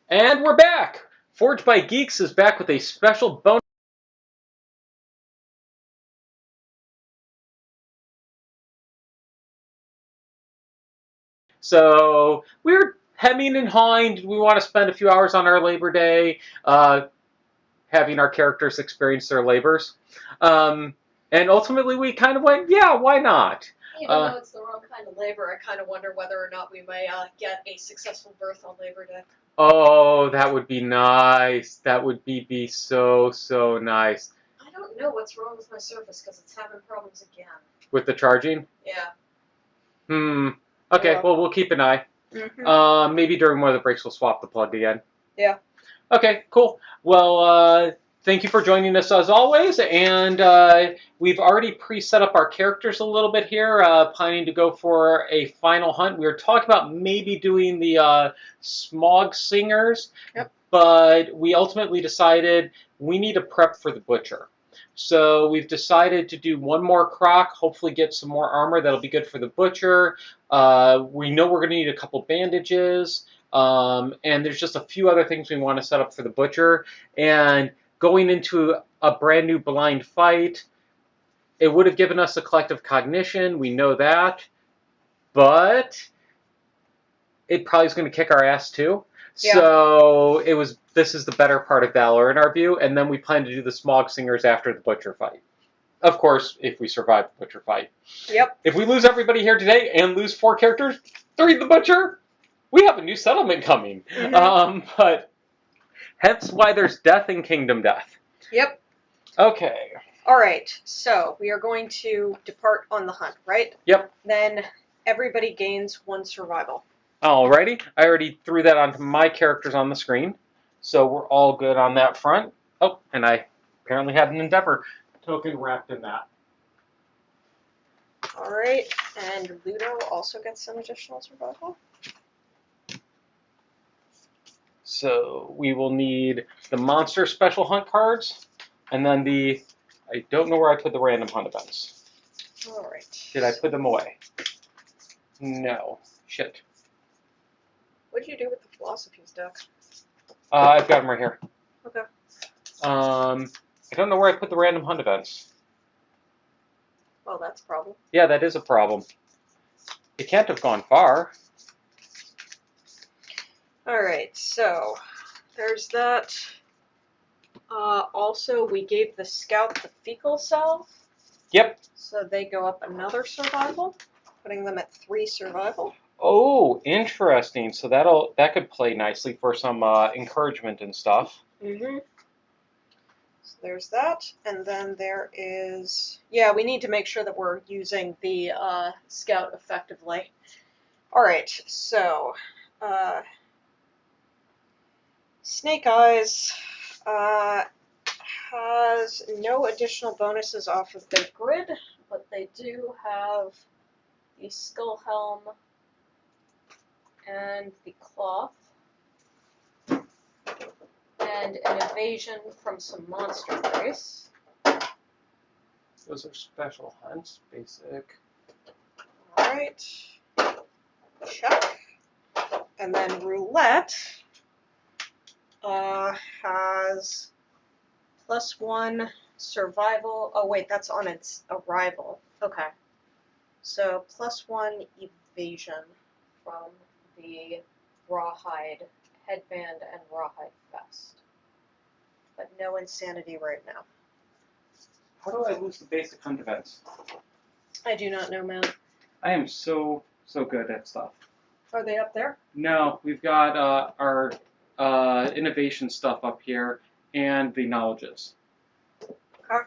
And we're back! Forged by Geeks is back with a special bonus. So we're hemming and hawing. We want to spend a few hours on our Labor Day, having our characters experience their labors. And ultimately we kind of went, yeah, why not? Even though it's the wrong kind of labor, I kind of wonder whether or not we may get a successful birth on Labor Day. Oh, that would be nice. That would be so, so nice. I don't know what's wrong with my Surface because it's having problems again. With the charging? Yeah. Okay, Yeah. well, we'll keep an eye. Mm-hmm. Maybe during one of the breaks we'll swap the plug again. Yeah. Okay, cool. Well, thank you for joining us as always, and we've already pre-set up our characters a little bit here, planning to go for a final hunt. We were talking about maybe doing the Smog Singers, Yep. but we ultimately decided we need to prep for the Butcher. So we've decided to do one more croc, hopefully get some more armor that'll be good for the Butcher. We know we're going to need a couple bandages. And there's just a few other things we want to set up for the Butcher. And going into a brand new blind fight, it would have given us a collective cognition. We know that. But it probably is going to kick our ass too. Yeah. So this is the better part of Valor in our view. And then we plan to do the Smog Singers after the Butcher fight. Of course, if we survive the Butcher fight. Yep. If we lose everybody here today and lose 4 characters during the Butcher, we have a new settlement coming. Mm-hmm. But hence why there's death in Kingdom Death. Yep. Okay. All right. So we are going to depart on the hunt, right? Yep. Then everybody gains 1 survival. Alrighty. I already threw that onto my characters on the screen. So we're all good on that front. Oh, and I apparently had an Endeavor token wrapped in that. All right. And Ludo also gets some additional survival. So we will need the monster special hunt cards, and then I don't know where I put the random hunt events. All right. Did I put them away? No. Shit. What did you do with the philosophies deck? I've got them right here. Okay. I don't know where I put the random hunt events. Well, that's a problem. Yeah, that is a problem. It can't have gone far. All right, so there's that. Also, we gave the scout the fecal cell. Yep. So they go up another survival, putting them at 3 survival. Oh, interesting. So that could play nicely for some encouragement and stuff. Mm-hmm. So there's that, and then there is... Yeah, we need to make sure that we're using the scout effectively. All right, so... Snake Eyes has no additional bonuses off of their grid, but they do have the Skull Helm and the Cloth, and an evasion from some monster race. Those are special hunts, basic. Alright. Check. And then Roulette has +1 survival. Oh, wait, that's on its arrival. Okay. So +1 evasion from the Rawhide headband and Rawhide vest. But no insanity right now. How do I lose the basic hunt events? I do not know, man. I am so good at stuff. Are they up there? No, we've got our innovation stuff up here and the knowledges. Okay.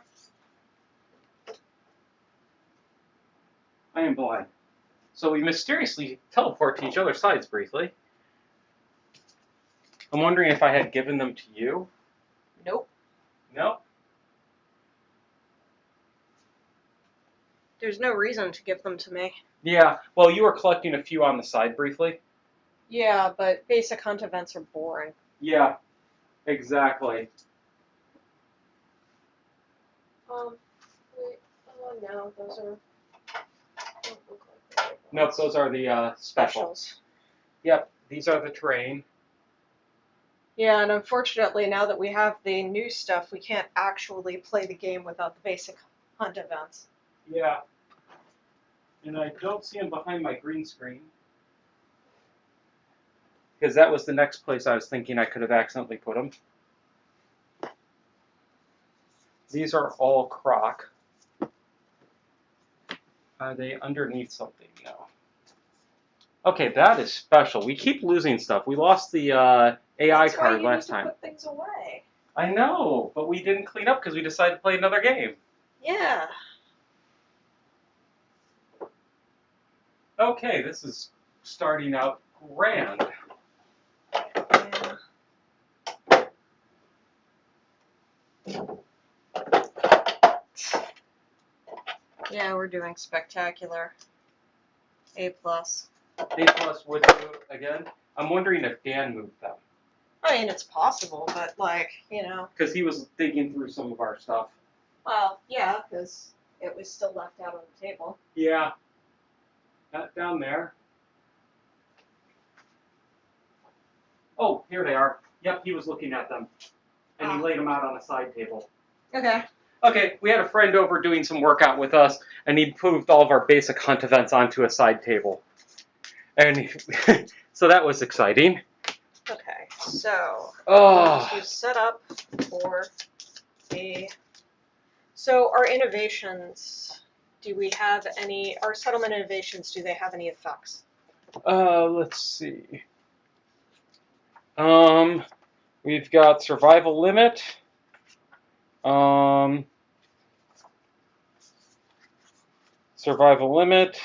I am blind. So we mysteriously teleport to each other's sides briefly. I'm wondering if I had given them to you. Nope. No? There's no reason to give them to me. Yeah, well, you were collecting a few on the side briefly. Yeah, but basic hunt events are boring. Yeah, exactly. Wait, oh no, those are... don't look like the right Nope, ones. those are the specials. Yep, these are the terrain. Yeah, and unfortunately, now that we have the new stuff, we can't actually play the game without the basic hunt events. Yeah. And I don't see him behind my green screen. Because that was the next place I was thinking I could have accidentally put him. These are all croc. Are they underneath something? No. Okay, that is special. We keep losing stuff. We lost the AI card last time. Put things away. I know, but we didn't clean up because we decided to play another game. Yeah. Okay, this is starting out grand. Yeah, we're doing spectacular. A+. A+ would do again. I'm wondering if Dan moved them. I mean, it's possible, but, like, you know. Because he was digging through some of our stuff. Well, yeah, because it was still left out on the table. Yeah. Not down there. Oh, here they are. Yep, he was looking at them. And he laid them out on a side table. Okay. Okay, we had a friend over doing some workout with us, and he moved all of our basic hunt events onto a side table. And so that was exciting. Okay, so Oh. set up for the. So our innovations, do we have any? Our settlement innovations, do they have any effects? Let's see. We've got survival limit. Survival limit.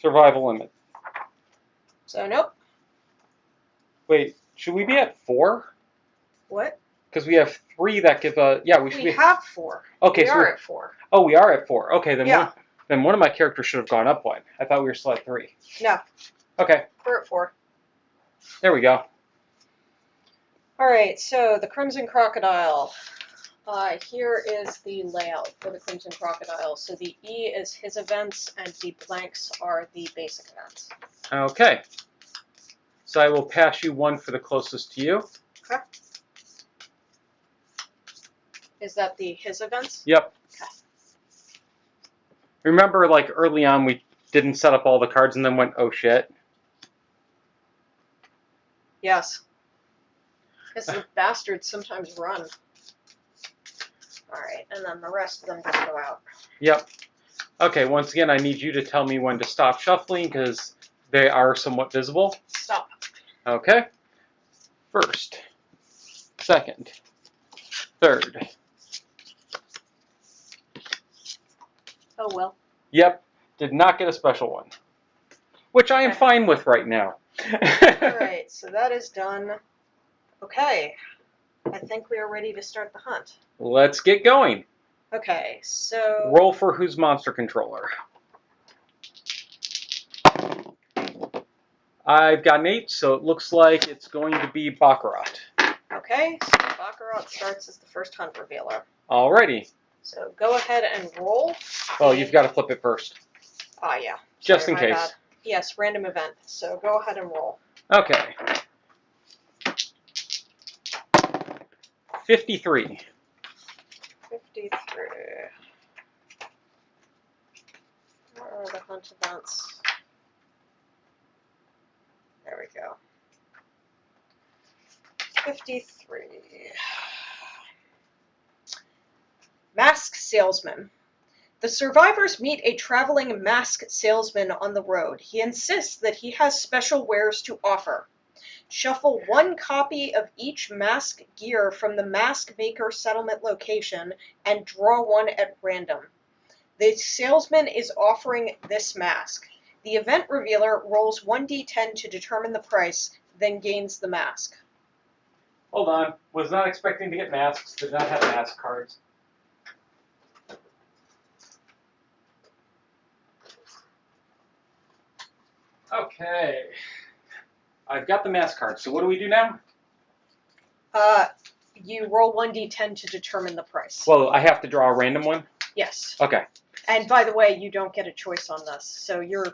Survival limit. So nope. Wait, should we be at 4? What? Because we have 3 that give a We have 4. Okay, we so are at 4. Oh, we are at 4. Okay, then yeah. one of my characters should have gone up 1. I thought we were still at 3. No. Okay. We're at 4. There we go. All right, so the Crimson Crocodile. Here is the layout for the Crimson Crocodile. So the E is his events, and the blanks are the basic events. Okay. So I will pass you 1 for the closest to you. Okay. Is that the his events? Yep. Okay. Remember, like, early on we didn't set up all the cards and then went, oh shit. Yes. Because the bastards sometimes run. Alright, and then the rest of them just go out. Yep. Okay, once again, I need you to tell me when to stop shuffling because they are somewhat visible. Stop. Okay. First. Second. Third. Oh well. Yep. Did not get a special one. Which I am fine with right now. Alright, so that is done. Okay. I think we are ready to start the hunt. Let's get going. Okay, so... Roll for who's monster controller. I've got an 8, so it looks like it's going to be Baccarat. Okay, so Baccarat starts as the first hunt revealer. Alrighty. So go ahead and roll. Well, you've got to flip it first. Ah, yeah. Just Sorry, in case. bad. Yes, random event. So go ahead and roll. Okay. 53. 53. Where are the hunt events? There we go. 53. Mask salesman. The survivors meet a traveling mask salesman on the road. He insists that he has special wares to offer. Shuffle 1 copy of each mask gear from the mask maker settlement location and draw 1 at random. The salesman is offering this mask. The event revealer rolls 1d10 to determine the price, then gains the mask. Hold on. Was not expecting to get masks. Did not have mask cards. Okay. I've got the mask card. So what do we do now? You roll 1d10 to determine the price. Well, I have to draw a random one? Yes. Okay. And by the way, you don't get a choice on this, so you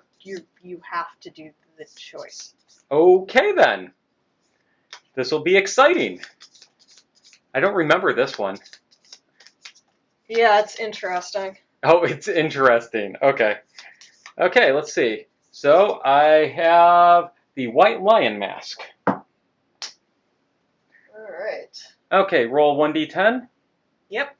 have to do the choice. Okay, then. This will be exciting. I don't remember this one. Yeah, it's interesting. Oh, it's interesting. Okay. Okay, let's see. So I have the White Lion mask. All right. Okay, roll 1d10. Yep.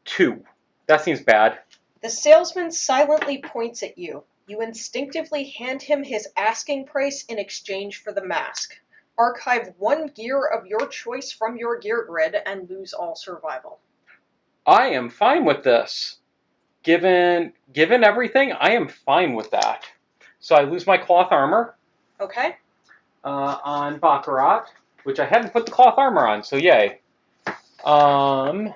2. That seems bad. The salesman silently points at you. You instinctively hand him his asking price in exchange for the mask. Archive 1 gear of your choice from your gear grid and lose all survival. I am fine with this. Given everything, I am fine with that. So I lose my cloth armor Okay? on Baccarat, which I hadn't put the cloth armor on, so yay. And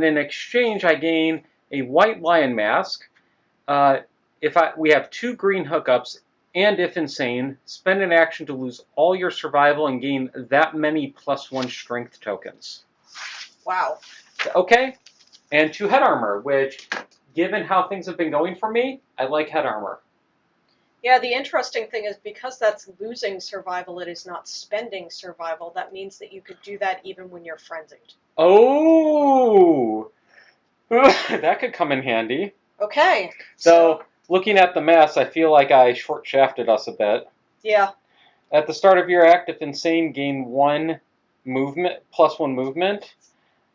in exchange, I gain a White Lion mask. We have 2 green hookups, and if insane, spend an action to lose all your survival and gain that many +1 strength tokens. Wow. Okay, and 2 head armor, which, given how things have been going for me, I like head armor. Yeah, the interesting thing is because that's losing survival, it is not spending survival. That means that you could do that even when you're frenzied. Oh! That could come in handy. Okay. So, looking at the mess, I feel like I short-shafted us a bit. Yeah. At the start of your act, if insane, gain 1 movement, +1 movement.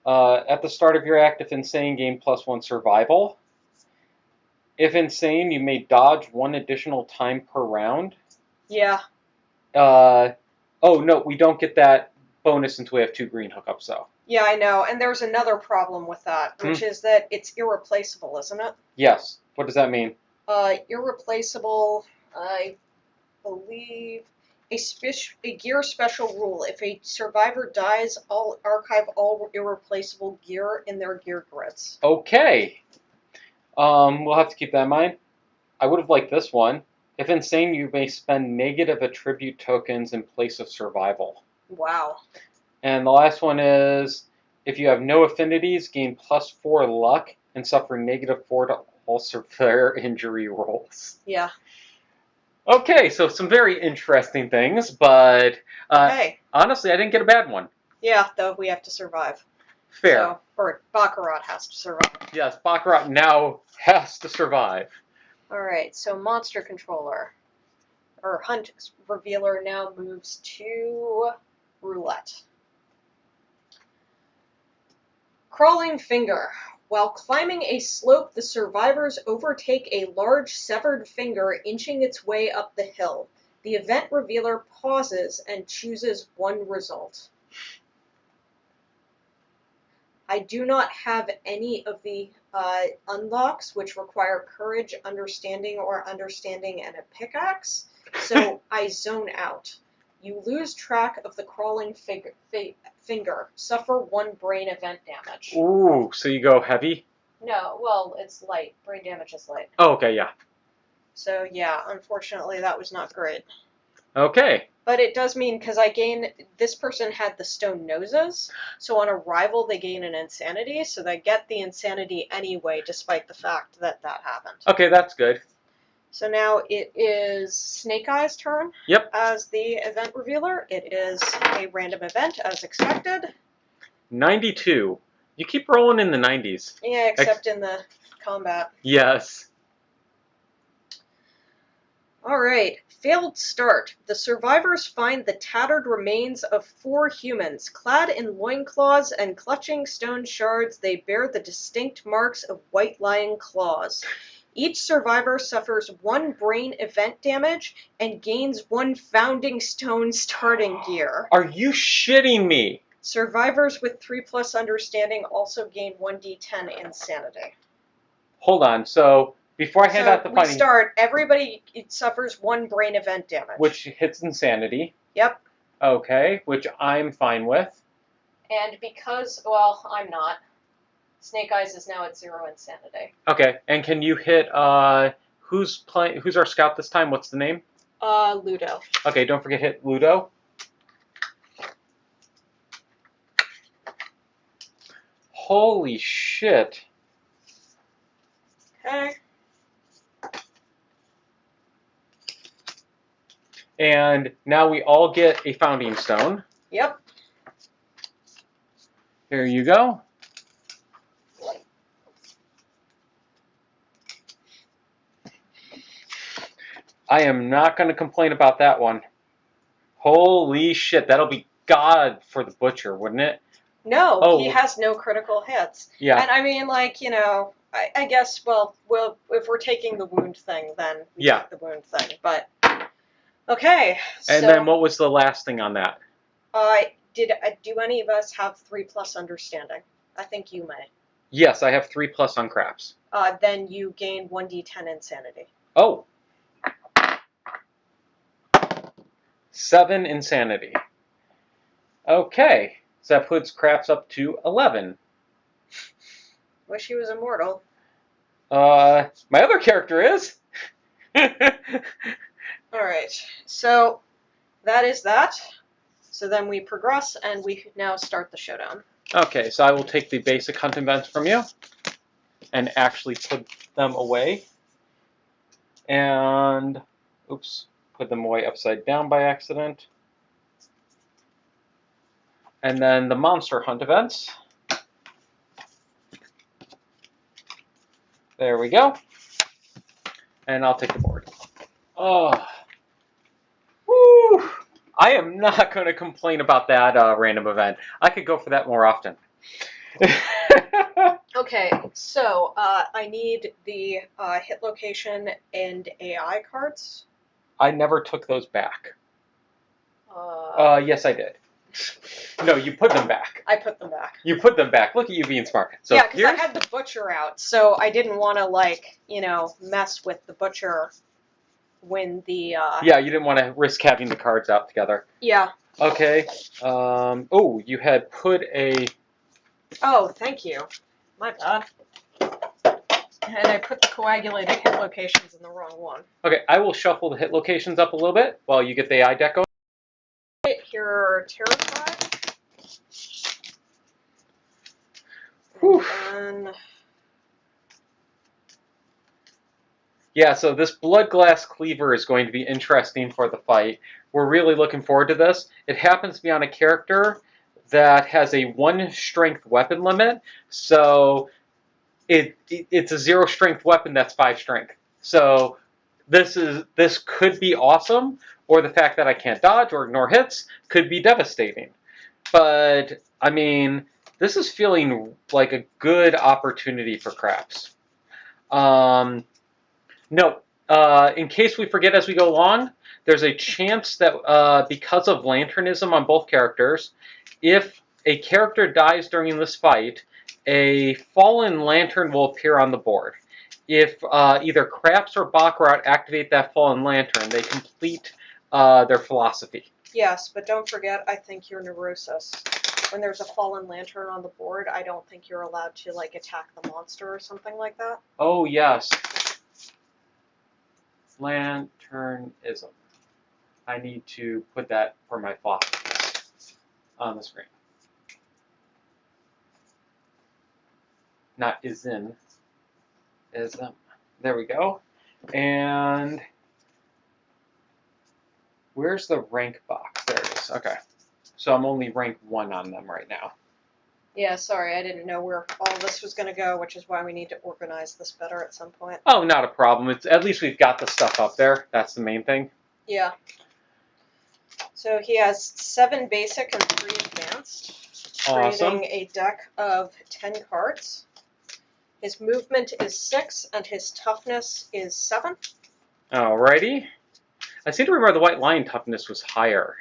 At the start of your act, if insane, gain +1 survival. If insane, you may dodge 1 additional time per round. Yeah. Oh, no, we don't get that bonus until we have 2 green hookups, though. Yeah, I know. And there's another problem with that, which is that it's irreplaceable, isn't it? Yes. What does that mean? Irreplaceable, I believe, a gear special rule. If a survivor dies, archive all irreplaceable gear in their gear grids. Okay. We'll have to keep that in mind. I would have liked this one. If insane, you may spend negative attribute tokens in place of survival. Wow. And the last one is, if you have no affinities, gain +4 luck and suffer -4 to all severe injury rolls. Yeah. Okay, so some very interesting things, but Okay. honestly, I didn't get a bad one. Yeah, though we have to survive. Fair. So, or Baccarat has to survive. Yes, Baccarat now has to survive. Alright, so Monster Controller, or Hunt Revealer now moves to Roulette. Crawling Finger. While climbing a slope, the survivors overtake a large severed finger inching its way up the hill. The event revealer pauses and chooses 1 result. I do not have any of the unlocks, which require courage, understanding, or understanding and a pickaxe, so I zone out. You lose track of the crawling finger. Suffer 1 brain event damage. Ooh, so you go heavy? No, well, it's light. Brain damage is light. Oh, okay, yeah. So, yeah, unfortunately, that was not great. Okay. But it does mean, because this person had the stone noses, so on arrival they gain an insanity, so they get the insanity anyway, despite the fact that that happened. Okay, that's good. So now it is Snake Eye's turn. Yep. As the event revealer. It is a random event, as expected. 92. You keep rolling in the 90s. Yeah, except in the combat. Yes. Alright, failed start. The survivors find the tattered remains of 4 humans. Clad in loincloths and clutching stone shards, they bear the distinct marks of White Lion claws. Each survivor suffers 1 brain event damage and gains 1 founding stone starting gear. Are you shitting me? Survivors with 3+ understanding also gain 1d10 insanity. Hold on, so before I hand out the fighting... everybody suffers 1 brain event damage. Which hits insanity. Yep. Okay, which I'm fine with. And because, well, I'm not. Snake Eyes is now at 0 insanity. Okay, and can you hit, who's our scout this time? What's the name? Ludo. Okay, don't forget hit Ludo. Holy shit. Okay. And now we all get a founding stone. Yep. Here you go. I am not going to complain about that one. Holy shit, that'll be God for the butcher, wouldn't it? No, Oh. he has no critical hits. Yeah. And I mean, like, you know, I guess, well, if we're taking the wound thing, then we Yeah. take the wound thing. But, okay. And so, then what was the last thing on that? do any of us have 3+ understanding? I think you may. Yes, I have 3+ on craps. Then you gain 1d10 insanity. Oh. 7 insanity. Okay. So that puts craps up to 11. Wish he was immortal. My other character is. Alright, so that is that. So then we progress, and we now start the showdown. Okay, so I will take the basic hunt events from you and actually put them away. And, oops, put them away upside down by accident. And then the monster hunt events. There we go. And I'll take the board. Oh. Woo! I am not going to complain about that random event. I could go for that more often. Okay, so I need the hit location and AI cards. I never took those back. Yes, I did. No, you put them back. I put them back. You put them back. Look at you being smart. So yeah, because I had the butcher out, so I didn't want to, like, you know, mess with the butcher when the... Yeah, you didn't want to risk having the cards out together. Yeah. Okay. Oh, you had put a... Oh, thank you. My bad. And I put the coagulated hit locations in the wrong one. Okay, I will shuffle the hit locations up a little bit while you get the AI deck going. You're terrified. Whew. And then... Yeah, so this Blood Glass Cleaver is going to be interesting for the fight. We're really looking forward to this. It happens to be on a character that has a 1 strength weapon limit, so it's a 0 strength weapon that's 5 strength. So this could be awesome, or the fact that I can't dodge or ignore hits could be devastating. But, I mean, this is feeling like a good opportunity for craps. No, in case we forget as we go along, there's a chance that because of lanternism on both characters, if a character dies during this fight, a fallen lantern will appear on the board. If either Craps or Baccarat activate that fallen lantern, they complete their philosophy. Yes, but don't forget, I think your neurosis. When there's a fallen lantern on the board, I don't think you're allowed to, like, attack the monster or something like that. Oh, yes. Lanternism. I need to put that for my philosophy on the screen. Not ism. Ism. There we go. And where's the rank box? There it is. Okay. So I'm only rank 1 on them right now. Yeah, sorry, I didn't know where all this was going to go, which is why we need to organize this better at some point. Oh, not a problem. It's at least we've got the stuff up there. That's the main thing. Yeah. So he has 7 basic and 3 advanced, Awesome. creating a deck of 10 cards. His movement is 6, and his toughness is 7. Alrighty. I seem to remember the White Lion toughness was higher.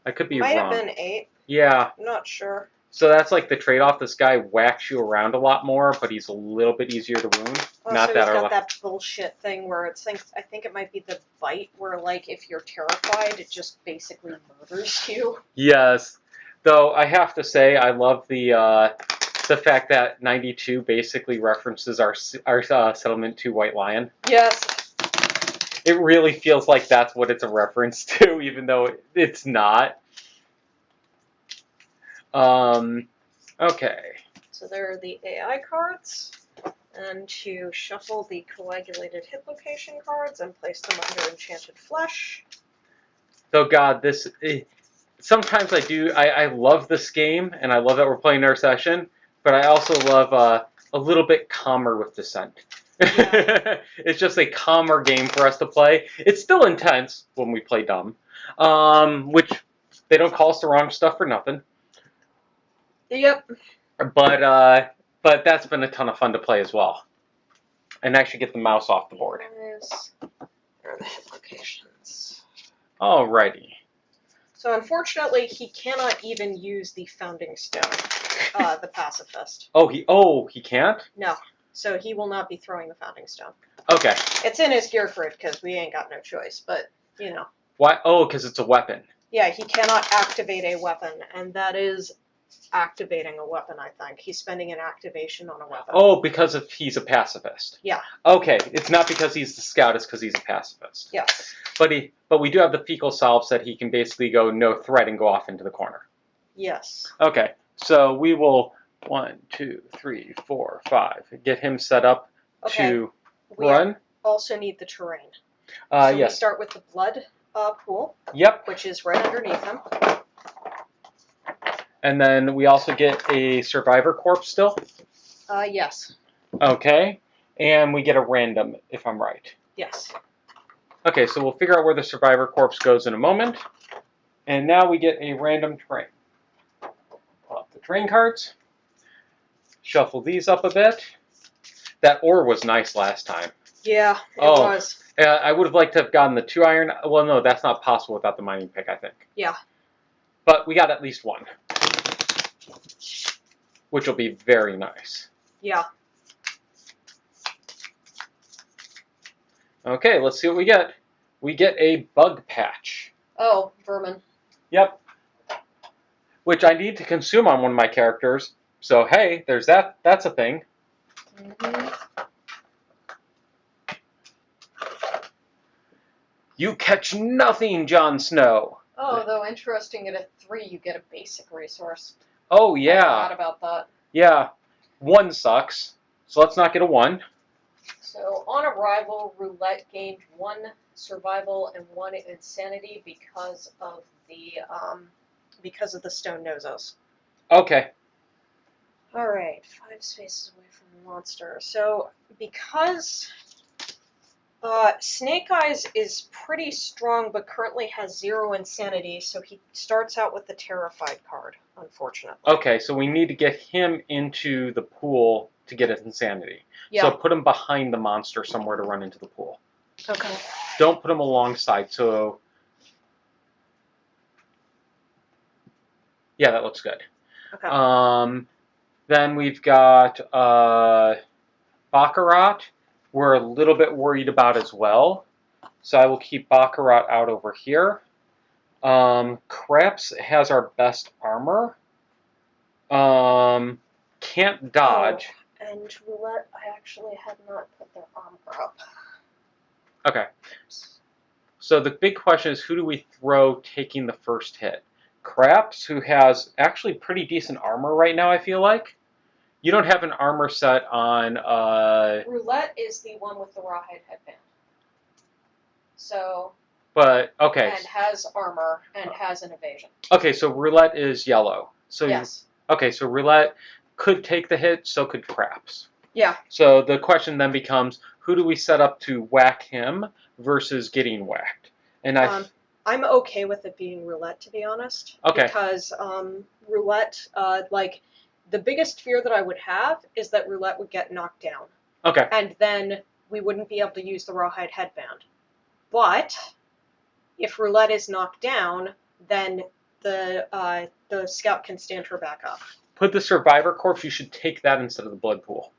I could be Might wrong. have been 8. Yeah. I'm not sure. So that's like the trade-off. This guy whacks you around a lot more, but he's a little bit easier to wound. Also, Not that he's or got that bullshit thing where I think it might be the bite, where, like, if you're terrified, it just basically murders you. Yes. Though I have to say, I love the fact that 92 basically references our settlement to White Lion. Yes. It really feels like that's what it's a reference to, even though it's not. Okay. So there are the AI cards. And to shuffle the coagulated hit location cards and place them under Enchanted Flesh. So God, sometimes I do. I love this game, and I love that we're playing our session. But I also love a little bit calmer with Descent. Yeah. It's just a calmer game for us to play. It's still intense when we play dumb, which they don't call us the wrong stuff for nothing. Yep. But that's been a ton of fun to play as well, and actually get the mouse off the board. Where are the hit locations? Alrighty. So unfortunately, he cannot even use the Founding Stone, the pacifist. Oh, he can't? No. So he will not be throwing the Founding Stone. Okay. It's in his gear grid because we ain't got no choice, but, you know. Why? Oh, because it's a weapon. Yeah, he cannot activate a weapon, and that is activating a weapon, I think. He's spending an activation on a weapon. Oh, because he's a pacifist. Yeah. Okay, it's not because he's the scout, it's because he's a pacifist. Yes. But we do have the fecal salves that he can basically go no threat and go off into the corner. Yes. Okay, so we will 1, 2, 3, 4, 5 get him set up to run. Also need the terrain. So yes. we start with the blood pool. Yep. Which is right underneath him. And then we also get a survivor corpse still. Yes. Okay, and we get a random if I'm right. Yes. Okay, so we'll figure out where the survivor corpse goes in a moment. And now we get a random terrain. Pull up the terrain cards. Shuffle these up a bit. That ore was nice last time. Yeah, it was. I would have liked to have gotten the 2 iron. Well, no, that's not possible without the mining pick, I think. Yeah. But we got at least 1. Which will be very nice. Yeah. Okay, let's see what we get. We get a bug patch. Oh, vermin. Yep. Which I need to consume on one of my characters. So, hey, there's that. That's a thing. Mm-hmm. You catch nothing, Jon Snow. Oh, though interesting, at a 3 you get a basic resource. Oh, I yeah. forgot about that. Yeah. 1 sucks. So let's not get a 1. So on arrival, Roulette gained 1 survival and 1 insanity because of the stone noses. Okay. All right, 5 spaces away from the monster. So because Snake Eyes is pretty strong, but currently has 0 insanity, so he starts out with the Terrified card, unfortunately. Okay, so we need to get him into the pool to get his insanity. Yeah. So put him behind the monster somewhere to run into the pool. Okay. Don't put him alongside, so... Yeah, that looks good. Okay. Then we've got Baccarat. We're a little bit worried about as well. So I will keep Baccarat out over here. Craps has our best armor. Can't dodge. Oh, and Roulette, I actually had not put their armor up. Okay. So the big question is, who do we throw taking the first hit? Craps, who has actually pretty decent armor right now, I feel like. You don't have an armor set on... Roulette is the one with the rawhide headband. So... But, okay. And has armor, and has an evasion. Okay, so Roulette is yellow. So yes. Okay, so Roulette could take the hit, so could Craps. Yeah. So the question then becomes, who do we set up to whack him versus getting whacked? And I'm okay with it being Roulette, to be honest. Okay. Because Roulette, the biggest fear that I would have is that Roulette would get knocked down. Okay. And then we wouldn't be able to use the rawhide headband. But if Roulette is knocked down, then the scout can stand her back up. Put the survivor corpse, you should take that instead of the blood pool.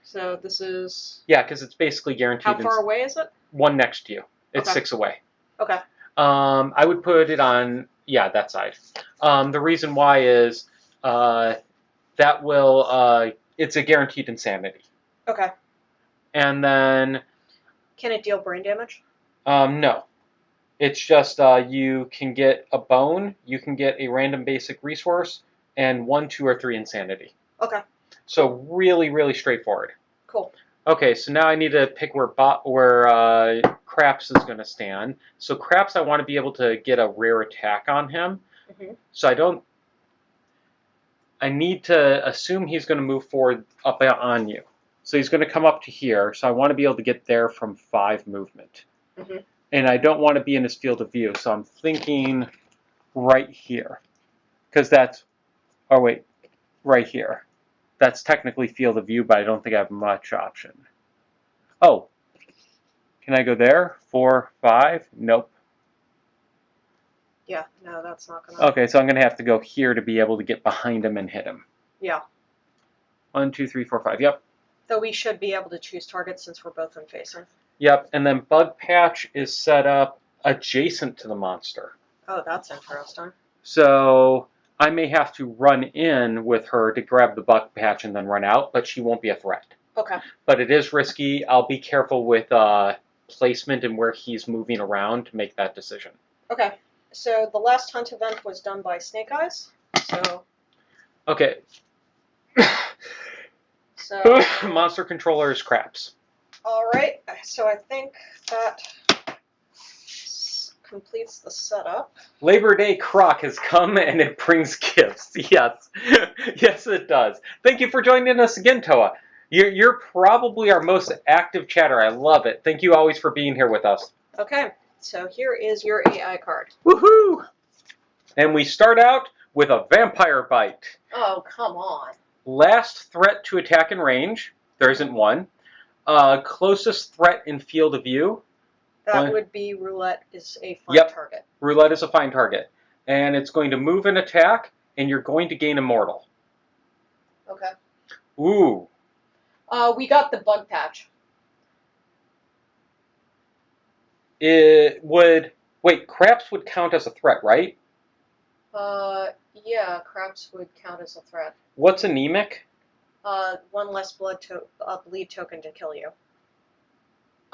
So this is... Yeah, because it's basically guaranteed. How far away is it? 1 next to you. It's Okay. 6 away. Okay. I would put it on, that side. The reason why is that will, it's a guaranteed insanity. Okay. And then... Can it deal brain damage? No. It's just you can get a bone, you can get a random basic resource, and 1, 2, or 3 insanity. Okay. So really, really straightforward. Cool. Okay, so now I need to pick where Craps is going to stand. So Craps, I want to be able to get a rare attack on him. Mm-hmm. So I need to assume he's going to move forward up on you. So he's going to come up to here. So I want to be able to get there from 5 movement. Mm-hmm. And I don't want to be in his field of view. So I'm thinking right here. Because that's, oh wait, right here. That's technically field of view, but I don't think I have much option. Oh, can I go there? 4, 5? Nope. Yeah, no, that's not gonna. Okay, so I'm going to have to go here to be able to get behind him and hit him. Yeah. 1, 2, 3, 4, 5. Yep. Though we should be able to choose targets since we're both in facing. Yep, and then Bug Patch is set up adjacent to the monster. Oh, that's interesting. So I may have to run in with her to grab the Bug Patch and then run out, but she won't be a threat. Okay. But it is risky. I'll be careful with placement and where he's moving around to make that decision. Okay. So the last hunt event was done by Snake Eyes. So. Okay. So. Monster controller is Craps. All right. So I think that completes the setup. Labor Day Croc has come and it brings gifts. Yes. Yes, it does. Thank you for joining us again, Toa. You're probably our most active chatter. I love it. Thank you always for being here with us. Okay. So here is your AI card. Woohoo! And we start out with a Vampire Bite. Oh, come on. Last threat to attack in range. There isn't one. Closest threat in field of view. That would be Roulette is a fine target. Roulette is a fine target. And it's going to move and attack, and you're going to gain Immortal. Okay. Ooh. We got the Bug Patch. It would... Wait, Craps would count as a threat, right? Yeah, Craps would count as a threat. What's anemic? 1 less bleed token to kill you.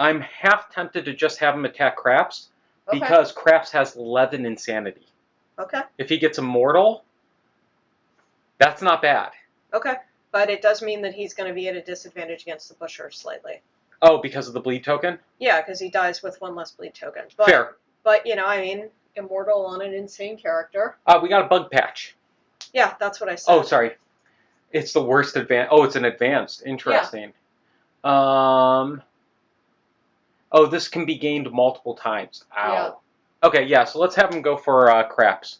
I'm half tempted to just have him attack Craps, Okay. because Craps has 11 insanity. Okay. If he gets Immortal, that's not bad. Okay. But it does mean that he's going to be at a disadvantage against the Busher slightly. Oh, because of the bleed token? Yeah, because he dies with 1 less bleed token. But, Fair. But, I mean, Immortal on an insane character. We got a Bug Patch. Yeah, that's what I said. Oh, sorry. It's the worst advanced. Oh, it's an advanced. Interesting. Yeah. Oh, this can be gained multiple times. Ow. Yeah. Okay, yeah, so let's have him go for Craps.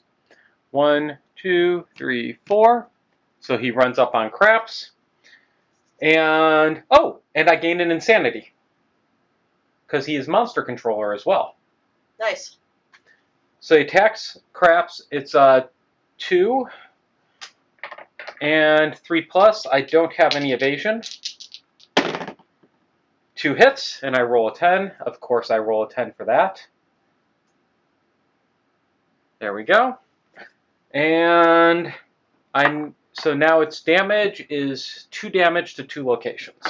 1, 2, 3, 4. So he runs up on Craps. And, and I gain an insanity. Because he is monster controller as well. Nice. So he attacks Craps. It's 2 and 3+. I don't have any evasion. 2 hits, and I roll a 10. Of course, I roll a 10 for that. There we go. And so now its damage is 2 damage to 2 locations.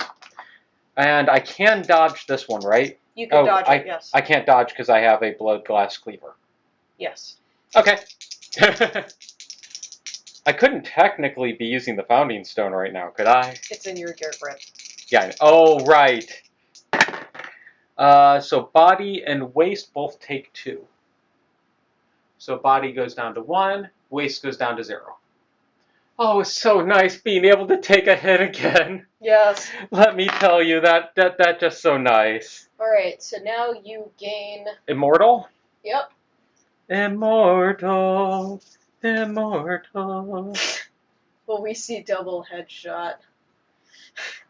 And I can dodge this one, right? You can dodge it, yes. I can't dodge because I have a Blood Glass Cleaver. Yes. Okay. I couldn't technically be using the Founding Stone right now, could I? It's in your gear grip. Yeah. Oh, right. So body and waist both take 2. So body goes down to 1, waist goes down to 0. Oh, it's so nice being able to take a hit again. Yes. Let me tell you, that just so nice. All right, so now you gain... Immortal? Yep. Immortal. Immortal. Will we see double headshot?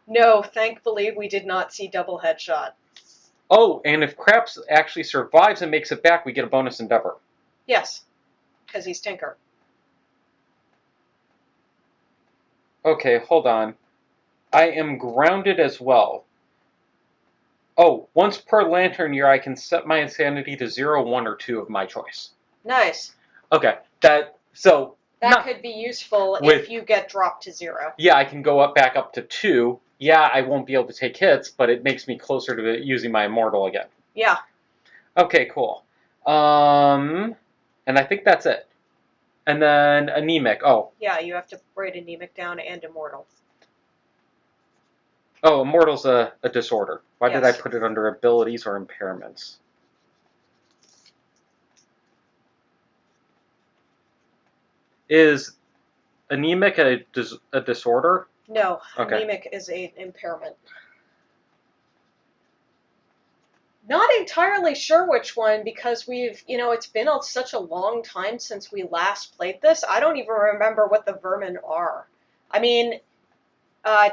No, thankfully we did not see double headshot. Oh, and if Craps actually survives and makes it back, we get a bonus endeavor. Yes, because he's Tinker. Okay, hold on. I am grounded as well. Oh, once per lantern year, I can set my insanity to 0, 1, or 2 of my choice. Nice. Okay, That could be useful if you get dropped to 0. Yeah, I can go back up to 2. Yeah, I won't be able to take hits, but it makes me closer to using my Immortal again. Yeah. Okay, cool. And I think that's it. And then Anemic. Oh. Yeah, you have to write Anemic down and Immortal. Oh, Immortal's a disorder. Why did I Yes. put it under abilities or impairments? Is anemic a disorder? No, Okay. anemic is an impairment. Not entirely sure which one because it's been such a long time since we last played this. I don't even remember what the vermin are. I mean,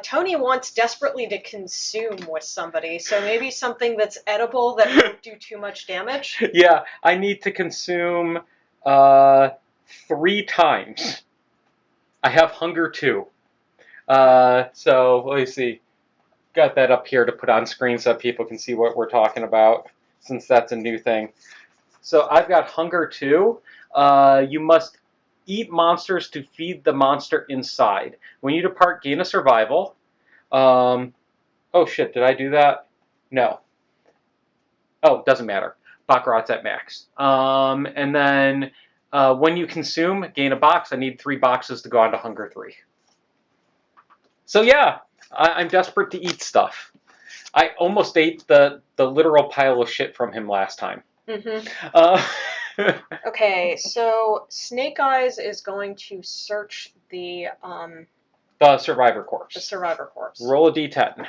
Tony wants desperately to consume with somebody, so maybe something that's edible that won't do too much damage. Yeah, I need to consume 3 times. I have hunger 2. So let me see. Got that up here to put on screen so people can see what we're talking about, since that's a new thing. So I've got hunger 2. You must eat monsters to feed the monster inside. When you depart, gain a survival. Oh shit, did I do that? No. Oh, doesn't matter. Baccarat's at max. And then when you consume, gain a box. I need 3 boxes to go on to hunger 3. So yeah, I'm desperate to eat stuff. I almost ate the literal pile of shit from him last time. Okay, so Snake Eyes is going to search the Survivor corpse. survivor corpse. Roll a d10.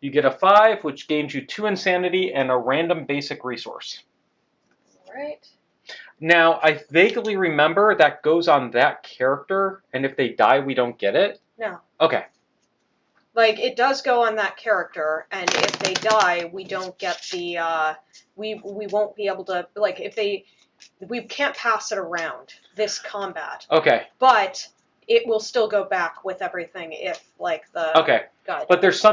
You get a 5, which gains you 2 insanity and a random basic resource. Right. Now, I vaguely remember that goes on that character, and if they die, we don't get it? No. Okay. Like, it does go on that character, and if they die, we don't get the, we won't be able to, like, we can't pass it around this combat. Okay. But it will still go back with everything if, like, the Okay. guy But there's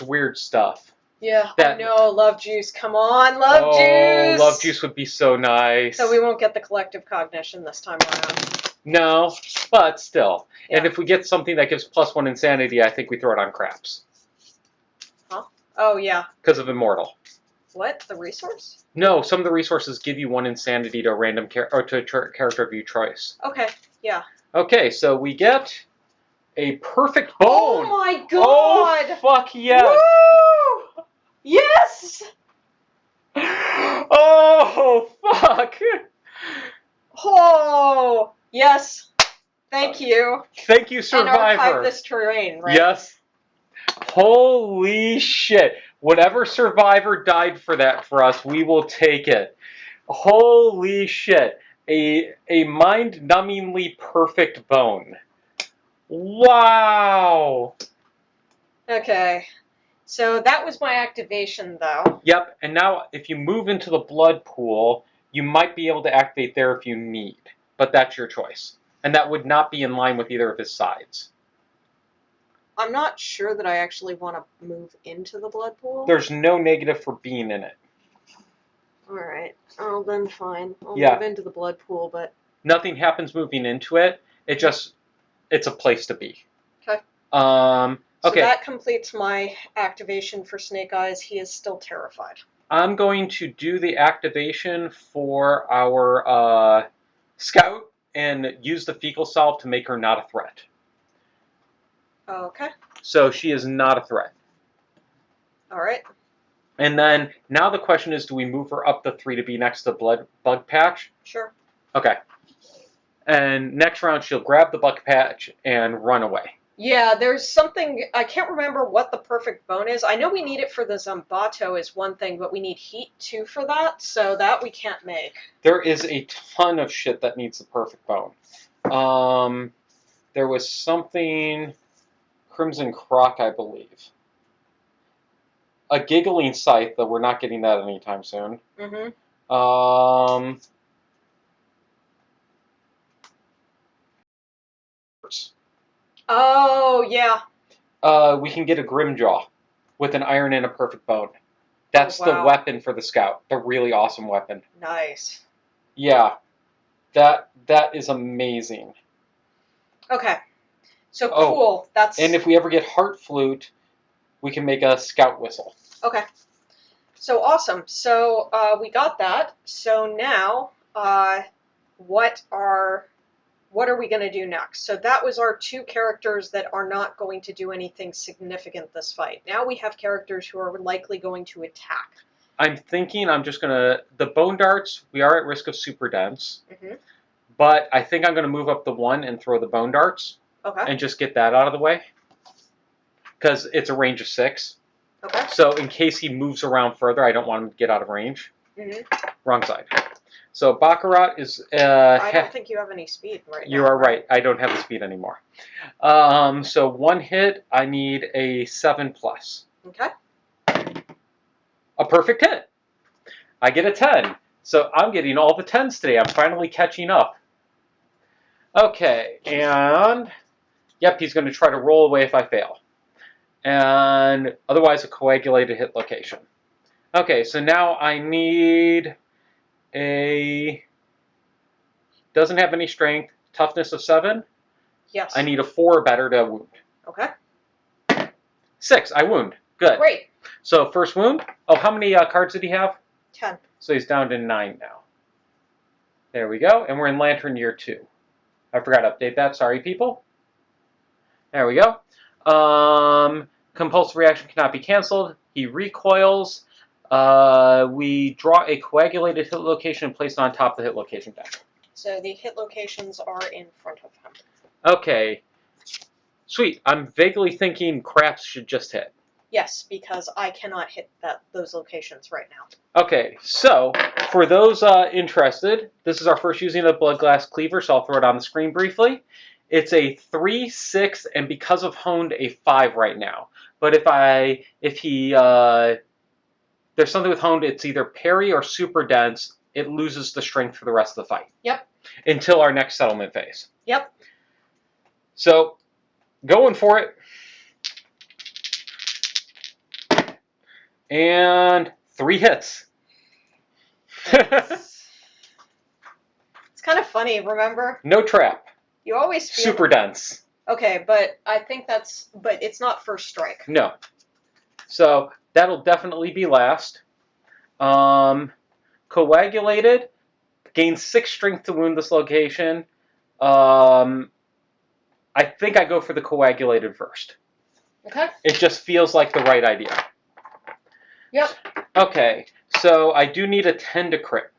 weird stuff. Yeah, that, I know, Love Juice, come on, Love Juice! Love Juice would be so nice. So we won't get the collective cognition this time around. No, but still. Yeah. And if we get something that gives +1 insanity, I think we throw it on craps. Huh? Oh, yeah. Because of Immortal. What? The resource? No, some of the resources give you 1 insanity to a random or to a character of your choice. Okay, yeah. Okay, so we get a perfect bone. Oh my god! Oh, fuck yes! Woo! Yes! Oh, fuck! Oh, yes. Thank you. Thank you, Survivor. And archive this terrain, right? Yes. Holy shit. Whatever Survivor died for that for us, we will take it. Holy shit. A mind-numbingly perfect bone. Wow. Okay. So that was my activation, though. Yep, and now if you move into the blood pool, you might be able to activate there if you need. But that's your choice. And that would not be in line with either of his sides. I'm not sure that I actually want to move into the blood pool. There's no negative for being in it. Alright. Oh, then fine. I'll Yeah. move into the blood pool, but... Nothing happens moving into it. It's a place to be. Okay. Okay. So that completes my activation for Snake Eyes. He is still terrified. I'm going to do the activation for our scout and use the fecal salve to make her not a threat. Okay. So she is not a threat. Alright. And then now the question is, do we move her up the 3 to be next to the bug patch? Sure. Okay. And next round she'll grab the bug patch and run away. Yeah, there's something, I can't remember what the perfect bone is. I know we need it for the Zambato is one thing, but we need heat too for that, so that we can't make. There is a ton of shit that needs the perfect bone. There was something, Crimson Croc, I believe. A giggling scythe, though we're not getting that anytime soon. Mm-hmm. Oh, yeah. We can get a Grimjaw with an iron and a perfect bone. That's wow. the weapon for the scout. The really awesome weapon. Nice. Yeah. That is amazing. Okay. So cool. That's... And if we ever get Heart Flute, we can make a scout whistle. Okay. So awesome. So we got that. So now, what what are we going to do next? So that was our 2 characters that are not going to do anything significant this fight. Now we have characters who are likely going to attack. I'm thinking I'm just going to... The bone darts, we are at risk of super dense. Mm-hmm. But I think I'm going to move up the 1 and throw the bone darts. Okay. And just get that out of the way. Because it's a range of 6. Okay. So in case he moves around further, I don't want him to get out of range. Mm-hmm. Wrong side. So Baccarat is... I don't think you have any speed right now. You are right. I don't have the speed anymore. So 1 hit, I need a 7+. Okay. A perfect hit. I get a 10. So I'm getting all the 10s today. I'm finally catching up. Okay, and... Yep, he's going to try to roll away if I fail. And otherwise a coagulated hit location. Okay, so now I need a... Doesn't have any strength. Toughness of 7. Yes. I need a 4 or better to wound. Okay. 6. I wound. Good. Great. So first wound. Oh, how many cards did he have? 10. So he's down to 9 now. There we go. And we're in Lantern Year 2. I forgot to update that. Sorry, people. There we go. Compulsive reaction cannot be canceled. He recoils. We draw a coagulated hit location and place it on top of the hit location deck. So the hit locations are in front of him. Okay. Sweet. I'm vaguely thinking craps should just hit. Yes, because I cannot hit those locations right now. Okay, so for those interested, this is our first using of Blood Glass Cleaver, so I'll throw it on the screen briefly. It's a 3, 6, and because of honed, a 5 right now. But if he there's something with honed, it's either parry or super dense. It loses the strength for the rest of the fight. Yep. Until our next settlement phase. Yep. So, going for it. And 3 hits. It's kind of funny, remember? No trap. You always feel... Super dense. Okay, but I think but it's not first strike. No. So, that'll definitely be last. Coagulated. Gains 6 strength to wound this location. I think I go for the coagulated first. Okay. It just feels like the right idea. Yep. Okay, so I do need a 10 to crit.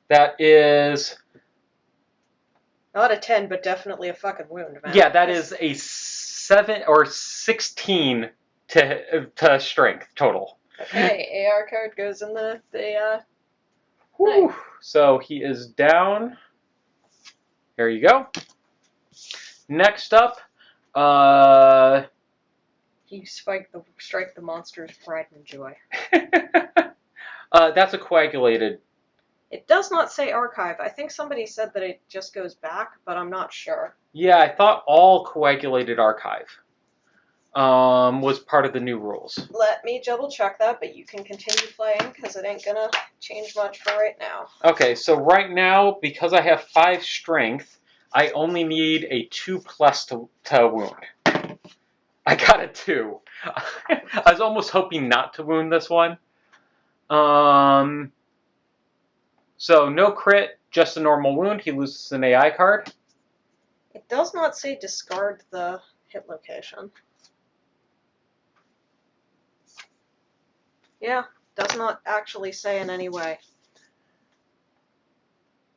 That is... Not a 10, but definitely a fucking wound, man. Yeah, that is a 7 or 16 to strength total. Okay, AR card goes in the Whew. thing. So he is down. There you go. Next up, You strike the monster's pride and joy. that's a coagulated. It does not say archive. I think somebody said that it just goes back, but I'm not sure. Yeah, I thought all coagulated archive was part of the new rules. Let me double check that, but you can continue playing because it ain't gonna change much for right now. Okay, so right now, because I have 5 strength, I only need a 2+ to wound. I got a 2. I was almost hoping not to wound this one. So no crit, just a normal wound. He loses an AI card. It does not say discard the hit location. Yeah, does not actually say in any way.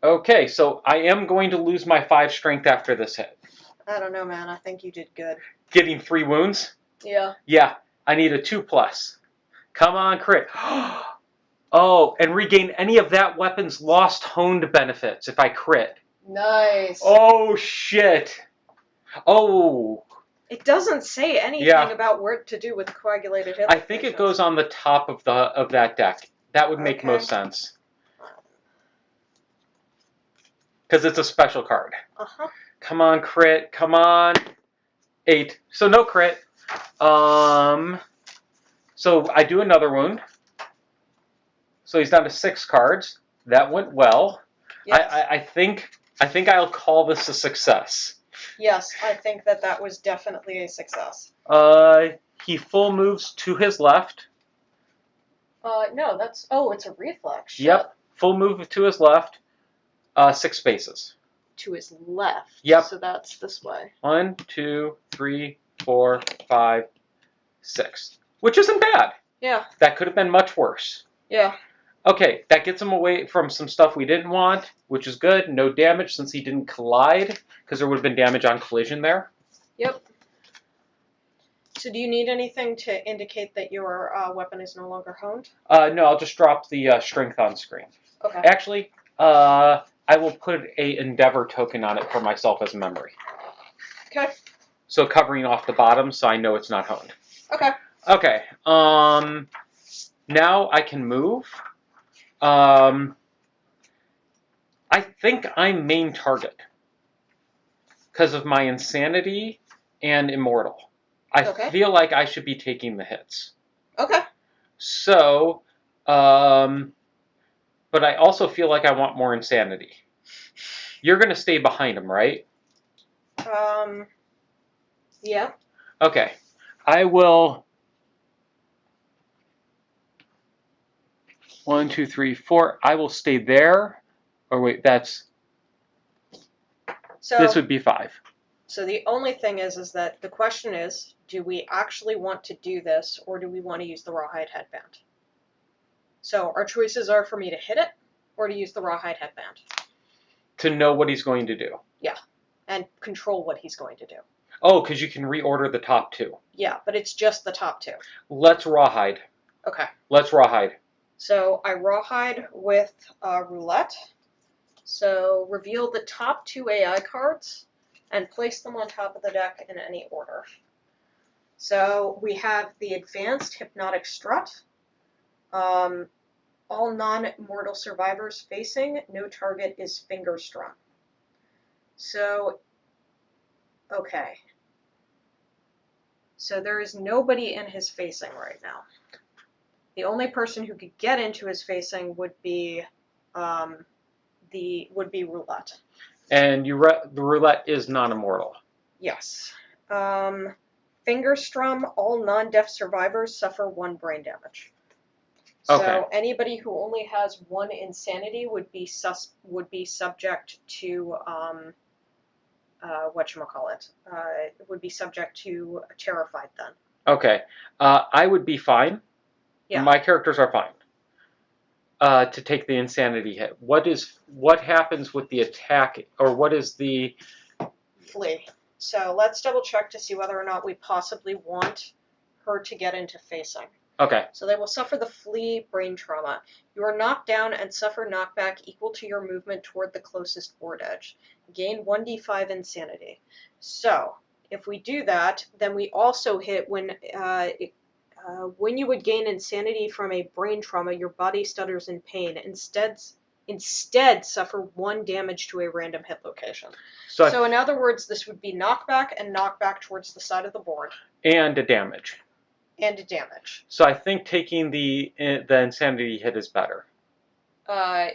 Okay, so I am going to lose my 5 strength after this hit. I don't know, man. I think you did good. Getting 3 wounds? Yeah. Yeah, I need a 2+. Come on, crit. Oh, and regain any of that weapon's lost honed benefits if I crit. Nice. Oh, shit. Oh. It doesn't say anything about what to do with coagulated hit I locations. think it goes on the top of that deck. That would make most sense. Because it's a special card. Uh-huh. Come on, crit. Come on. 8. So no crit. So I do another wound. So he's down to 6 cards. That went well. Yes. I think I'll call this a success. Yes, I think that was definitely a success. He full moves to his left. No, it's a reflex. Shit. Yep, full move to his left. 6 spaces. To his left. Yep. So that's this way. 1, 2, 3, 4, 5, 6. Which isn't bad. Yeah. That could have been much worse. Yeah. Okay, that gets him away from some stuff we didn't want, which is good. No damage since he didn't collide, because there would have been damage on collision there. Yep. So do you need anything to indicate that your weapon is no longer honed? No, I'll just drop the strength on screen. Okay. Actually, I will put a Endeavor token on it for myself as memory. Okay. So covering off the bottom so I know it's not honed. Okay. Okay. Now I can move. I think I'm main target because of my insanity and immortal. I feel like I should be taking the hits. Okay. So, but I also feel like I want more insanity. You're going to stay behind him, right? Yeah. Okay. I will... 1, 2, 3, 4. I will stay there. Or wait, that's... So this would be 5. So the only thing is that the question is, do we actually want to do this, or do we want to use the rawhide headband? So our choices are for me to hit it, or to use the rawhide headband. To know what he's going to do. Yeah, and control what he's going to do. Oh, because you can reorder the top 2. Yeah, but it's just the top 2. Let's rawhide. Okay. Let's rawhide. So I rawhide with roulette. So reveal the top 2 AI cards and place them on top of the deck in any order. So we have the Advanced Hypnotic Strut. All non-mortal survivors facing, no target is finger strung. So, okay. So there is nobody in his facing right now. The only person who could get into his facing would be roulette. And the roulette is non-immortal. Yes. Finger strum, all non-deaf survivors suffer 1 brain damage. So Okay. anybody who only has 1 insanity would be subject to would be subject to terrified then. Okay. I would be fine. Yeah. My characters are fine. To take the insanity hit. What happens with the attack, or what is the... Flee. So let's double check to see whether or not we possibly want her to get into facing. Okay. So they will suffer the flee brain trauma. You are knocked down and suffer knockback equal to your movement toward the closest board edge. Gain 1d5 insanity. So if we do that, then we also hit when you would gain insanity from a brain trauma, your body stutters in pain. Instead suffer 1 damage to a random hit location. So in other words, this would be knockback and knockback towards the side of the board. And a damage. And a damage. So I think taking the insanity hit is better. No.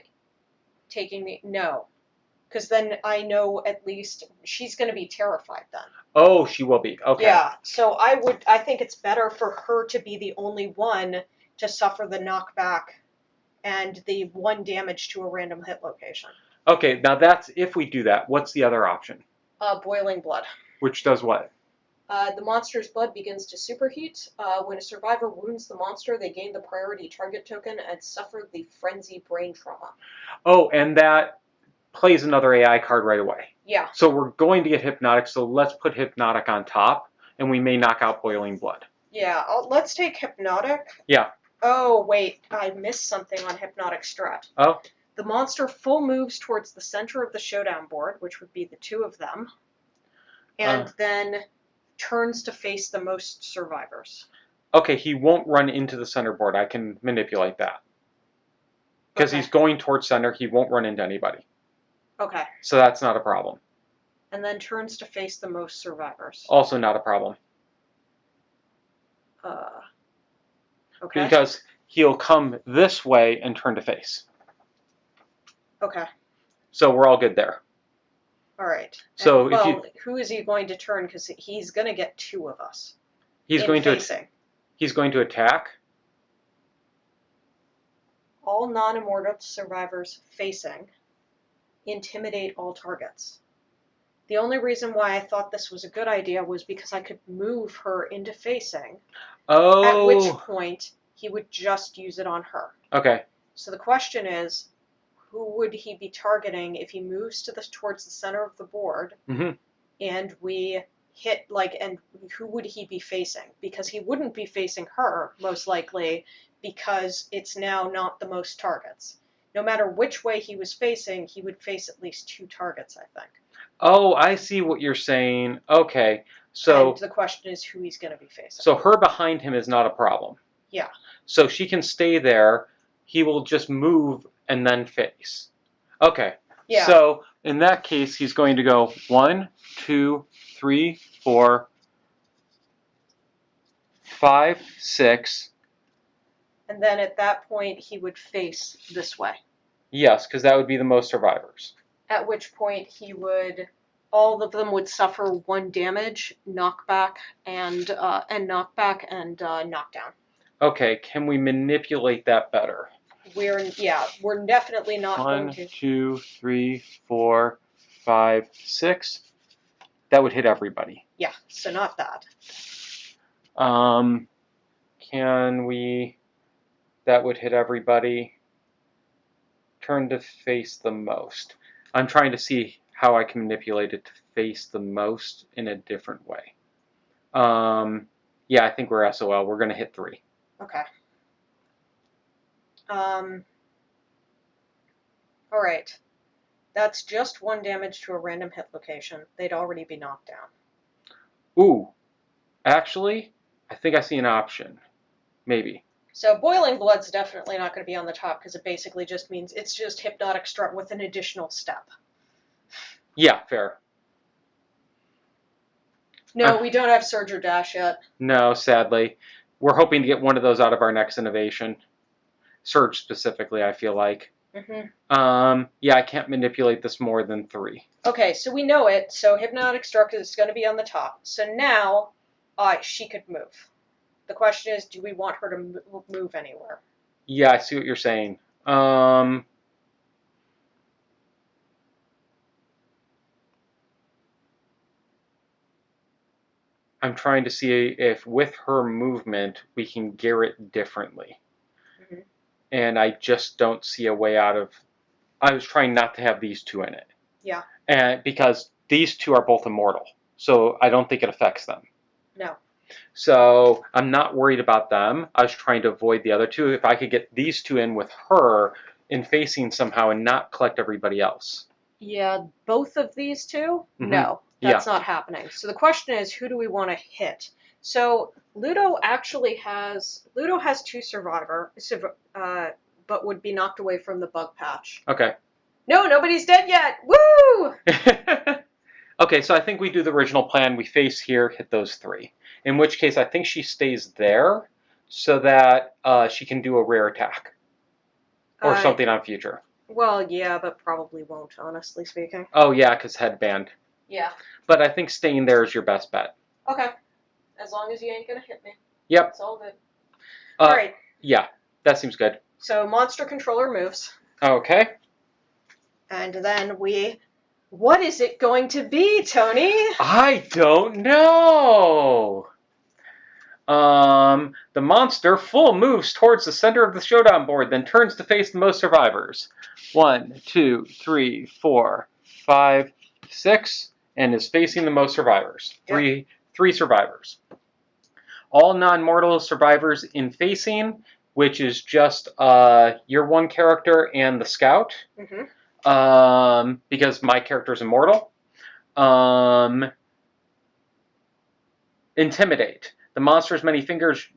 Because then I know at least she's going to be terrified then. Oh, she will be. Okay. Yeah. So I think it's better for her to be the only one to suffer the knockback and the 1 damage to a random hit location. Okay, now that's if we do that. What's the other option? Boiling blood. Which does what? The monster's blood begins to superheat. When a survivor wounds the monster, they gain the priority target token and suffer the frenzy brain trauma. Oh, and that plays another AI card right away. Yeah. So we're going to get Hypnotic, so let's put Hypnotic on top, and we may knock out Boiling Blood. Yeah, let's take Hypnotic. Yeah. Oh, wait, I missed something on Hypnotic Strut. Oh? The monster full moves towards the center of the Showdown board, which would be the 2 of them, and then turns to face the most survivors. Okay, he won't run into the center board. I can manipulate that. Because he's going towards center, he won't run into anybody. Okay. So that's not a problem. And then turns to face the most survivors. Also not a problem. Okay. Because he'll come this way and turn to face. Okay. So we're all good there. All right. So and, who is he going to turn? Because he's going to get 2 of us. He's going to attack. All non-immortal survivors facing. intimidate all targets. The only reason why I thought this was a good idea was because I could move her into facing, at which Oh. point he would just use it on her. Okay. So the question is, who would he be targeting if he moves towards the center of the board, Mm-hmm. and we hit, and who would he be facing? Because he wouldn't be facing her, most likely, because it's now not the most targets. No matter which way he was facing, he would face at least 2 targets, I think. Oh, I see what you're saying. Okay. So And the question is who he's going to be facing. so her behind him is not a problem. Yeah. So she can stay there. He will just move and then face. Okay. Yeah. So in that case, he's going to go 1, 2, 3, 4, 5, 6. And then at that point, he would face this way. Yes, because that would be the most survivors. At which point all of them would suffer 1 damage, knockback, and knockdown. Okay, can we manipulate that better? We're definitely not 1, going to. 2, 3, 4, 5, 6. That would hit everybody. Yeah, so not that. Can we? That would hit everybody. Turn to face the most. I'm trying to see how I can manipulate it to face the most in a different way. Yeah, I think we're SOL. We're going to hit 3. Okay. Alright. That's just 1 damage to a random hit location. They'd already be knocked down. Ooh. Actually, I think I see an option. Maybe. So Boiling Blood's definitely not going to be on the top because it basically just means it's just Hypnotic Strut with an additional step. Yeah, fair. No, we don't have Surge or Dash yet. No, sadly. We're hoping to get one of those out of our next innovation. Surge specifically, I feel like. Mm-hmm. Yeah, I can't manipulate this more than 3. Okay, so we know it. So Hypnotic Strut is going to be on the top. So now she could move. The question is, do we want her to move anywhere? Yeah, I see what you're saying. I'm trying to see if with her movement we can gear it differently. Mm-hmm. And I just don't see a way out of... I was trying not to have these 2 in it. Yeah. And because these 2 are both immortal, so I don't think it affects them. No. So I'm not worried about them. I was trying to avoid the other 2. If I could get these 2 in with her in facing somehow and not collect everybody else. Yeah, both of these 2? Mm-hmm. No, that's not happening. So the question is, who do we want to hit? So Ludo has 2 but would be knocked away from the bug patch. Okay. No, nobody's dead yet. Woo! Okay, so I think we do the original plan. We face here, hit those 3. In which case, I think she stays there so that she can do a rare attack. Or something on future. Well, yeah, but probably won't, honestly speaking. Oh, yeah, because headband. Yeah. But I think staying there is your best bet. Okay. As long as you ain't going to hit me. Yep. It's all good. All right. Yeah, that seems good. So Monster Controller moves. Okay. And then what is it going to be, Tony? I don't know. The monster full moves towards the center of the showdown board, then turns to face the most survivors. 1, 2, 3, 4, 5, 6, and is facing the most survivors. Yep. Three survivors. All non-mortal survivors in facing, which is just your 1 character and the scout. Mm-hmm. Because my character is immortal. Intimidate. The monster's many fingers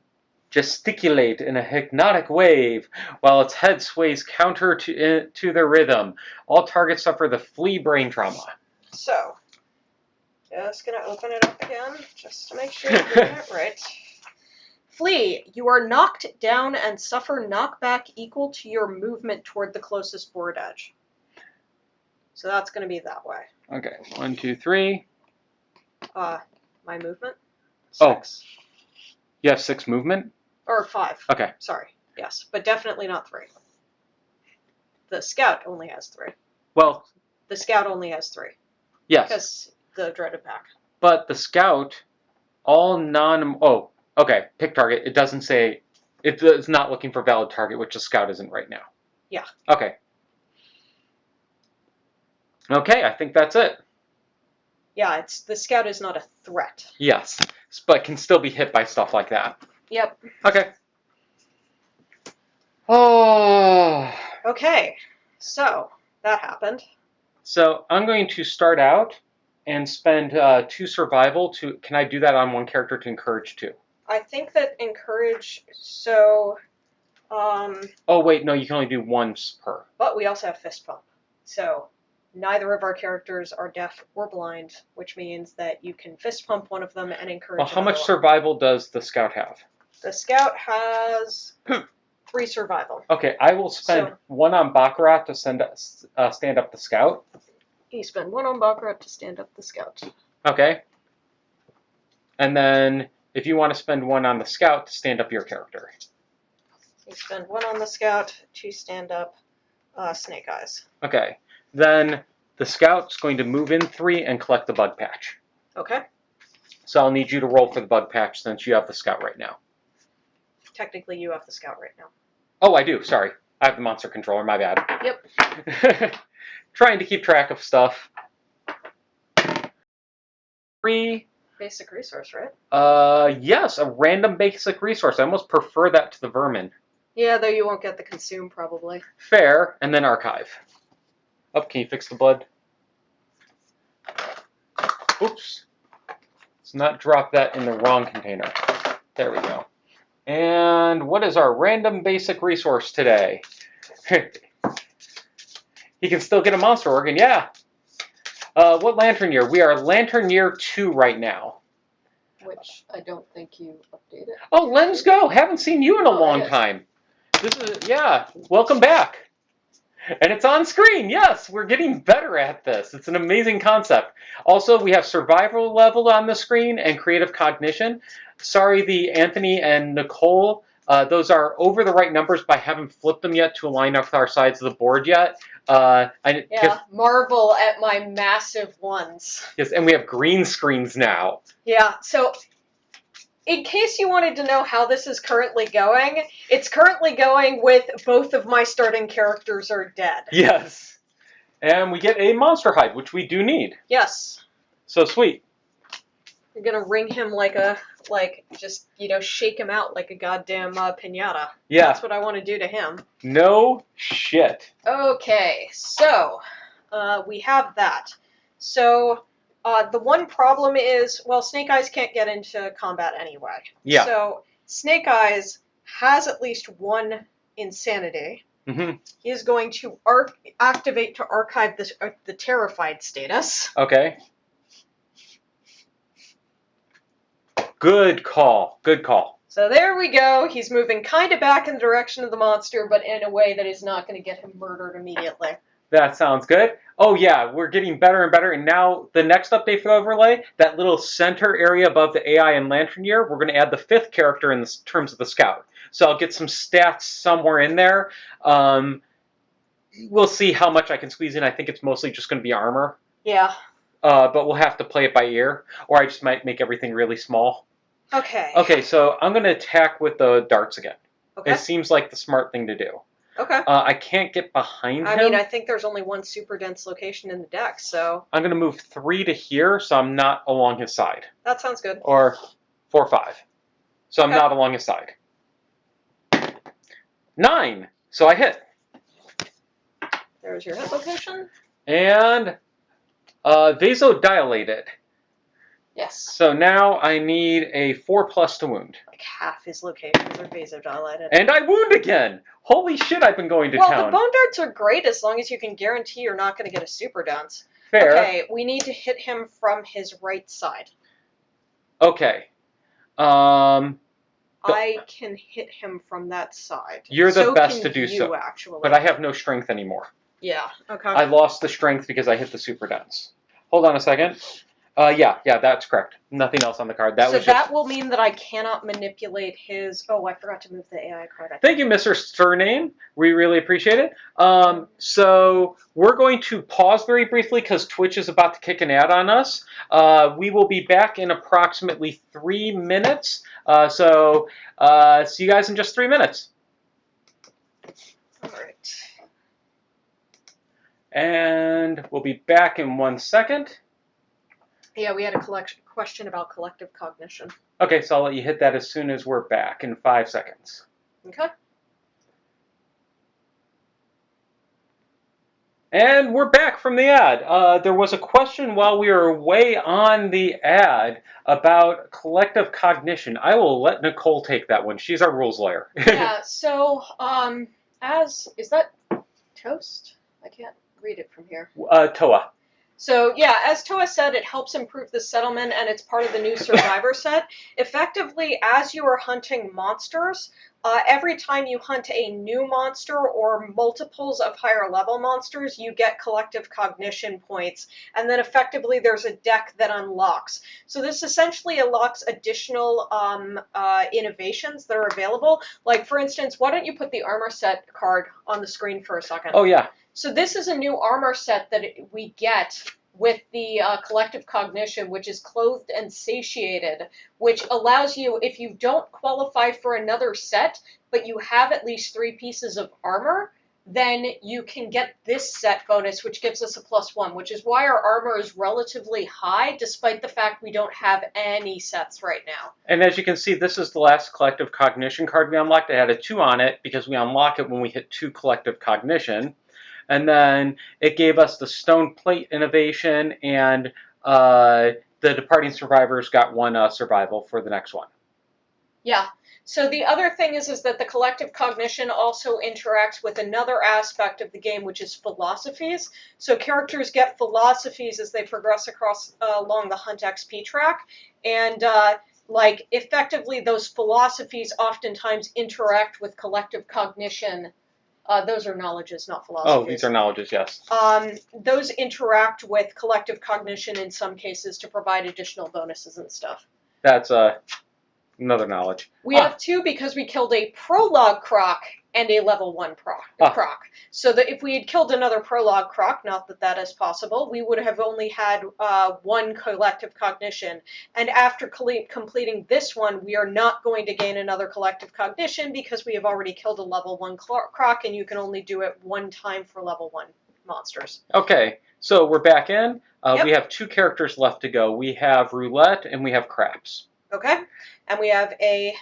gesticulate in a hypnotic wave while its head sways counter to their rhythm. All targets suffer the flea brain trauma. So, just going to open it up again just to make sure you're doing it right. Flee, you are knocked down and suffer knockback equal to your movement toward the closest board edge. So that's going to be that way. Okay, 1, 2, 3. My movement? 6. Oh, you have 6 movement? Or 5. Okay. Sorry, yes, but definitely not 3. The scout only has 3. Well, The scout only has 3. Yes. Because the dreaded pack. But the scout, all non... Oh, okay. Pick target. It doesn't say... It's not looking for valid target, which the scout isn't right now. Yeah. Okay. Okay, I think that's it. Yeah, the scout is not a threat. Yes, but can still be hit by stuff like that. Yep. Okay. Oh. Okay, so that happened. So I'm going to start out and spend 2 survival to... Can I do that on 1 character to encourage 2? I think that encourage, so... Oh, wait, no, you can only do 1 per. But we also have fist pump. So neither of our characters are deaf or blind, which means that you can fist pump one of them and encourage Well, how much another one. survival does the scout have? The scout has 3 survival. Okay, I will spend 1 on Baccarat to stand up the scout. You spend 1 on Baccarat to stand up the scout. Okay. And then if you want to spend 1 on the scout to stand up your character. You spend 1 on the scout to stand up Snake Eyes. Okay. Then the scout's going to move in 3 and collect the bug patch. Okay. So I'll need you to roll for the bug patch since you have the scout right now. Technically, you have the scout right now. Oh, I do. Sorry. I have the monster controller. My bad. Yep. Trying to keep track of stuff. 3. Basic resource, right? Yes, a random basic resource. I almost prefer that to the vermin. Yeah, though you won't get the consume, probably. Fair, and then archive. Oh, can you fix the blood? Oops. Let's not drop that in the wrong container. There we go. And what is our random basic resource today? He can still get a monster organ, yeah. What lantern year? We are lantern year 2 right now. Which I don't think you updated. Oh, Len's Go! Haven't seen you in a long yes. time. This is, yeah, welcome back. And it's on screen, yes, we're getting better at this. It's an amazing concept. Also, we have survival level on the screen and creative cognition. Sorry, the Anthony and Nicole, those are over the right numbers, but I haven't flipped them yet to align up with our sides of the board yet. Marvel at my massive ones. Yes, and we have green screens now. Yeah, so in case you wanted to know how this is currently going, it's currently going with both of my starting characters are dead. Yes. And we get a monster hide, which we do need. Yes. So sweet. You're gonna ring him just, shake him out like a goddamn pinata. Yeah. That's what I want to do to him. No shit. Okay, so we have that. So the one problem is, well, Snake Eyes can't get into combat anyway. Yeah. So Snake Eyes has at least 1 insanity. Mm-hmm. He is going to activate to archive the terrified status. Okay. Good call. Good call. So there we go. He's moving kind of back in the direction of the monster, but in a way that is not going to get him murdered immediately. That sounds good. Oh yeah, we're getting better and better. And now the next update for the overlay, that little center area above the AI and Lantern Year, we're going to add the 5th character in terms of the Scout. So I'll get some stats somewhere in there. We'll see how much I can squeeze in. I think it's mostly just going to be armor. Yeah. But we'll have to play it by ear, or I just might make everything really small. Okay. Okay, so I'm going to attack with the darts again. Okay. It seems like the smart thing to do. Okay. I can't get behind him. I mean, I think there's only 1 super dense location in the deck, so... I'm going to move 3 to here, so I'm not along his side. That sounds good. Or 4 or 5. So I'm Okay. not along his side. 9! So I hit. There's your hit location. And vasodilated. Yes. So now I need a 4+ to wound. Like half his locations are vasodilated. And I wound again! Holy shit, I've been going to Well, town. the bone darts are great as long as you can guarantee you're not going to get a super dance. Fair. Okay, we need to hit him from his right side. Okay. I can hit him from that side. You're the So best can to do you, so. actually. But I have no strength anymore. Yeah, okay. I lost the strength because I hit the super dense. Hold on a second. Yeah, that's correct. Nothing else on the card. That so was that just... will mean that I cannot manipulate his... Oh, I forgot to move the AI card. Thank you, Mr. Surname. We really appreciate it. So we're going to pause very briefly because Twitch is about to kick an ad on us. We will be back in approximately 3 minutes. So see you guys in just 3 minutes. All right. And we'll be back in 1 second. Yeah, we had a question about collective cognition. Okay, so I'll let you hit that as soon as we're back in 5 seconds. Okay. And we're back from the ad. There was a question while we were away on the ad about collective cognition. I will let Nicole take that one. She's our rules lawyer. Yeah, so, is that toast? I can't read it from here. Toa. So, yeah, as Toa said, it helps improve the settlement, and it's part of the new Survivor set. Effectively, as you are hunting monsters, every time you hunt a new monster or multiples of higher level monsters, you get collective cognition points. And then effectively, there's a deck that unlocks. So this essentially unlocks additional innovations that are available. Like, for instance, why don't you put the armor set card on the screen for a second? Oh, yeah. So this is a new armor set that we get with the collective cognition, which is clothed and satiated, which allows you, if you don't qualify for another set, but you have at least 3 pieces of armor, then you can get this set bonus, which gives us a +1, which is why our armor is relatively high, despite the fact we don't have any sets right now. And as you can see, this is the last collective cognition card we unlocked. It had a 2 on it because we unlock it when we hit 2 collective cognition. And then it gave us the stone plate innovation, and the departing survivors got 1 survival for the next one. Yeah. So the other thing is that the collective cognition also interacts with another aspect of the game, which is philosophies. So characters get philosophies as they progress across along the Hunt XP track, and effectively those philosophies oftentimes interact with collective cognition. Those are knowledges, not philosophies. Oh, these are knowledges, yes. Those interact with collective cognition in some cases to provide additional bonuses and stuff. That's another knowledge. We have 2 because we killed a Prologue Croc and a level 1 Croc. So that if we had killed another Prologue Croc, not that that is possible, we would have only had 1 collective cognition. And after completing this one, we are not going to gain another collective cognition because we have already killed a level 1 Croc, and you can only do it 1 time for level 1 monsters. Okay, so we're back in. Yep. We have 2 characters left to go. We have Roulette and we have Craps. Okay, and we have a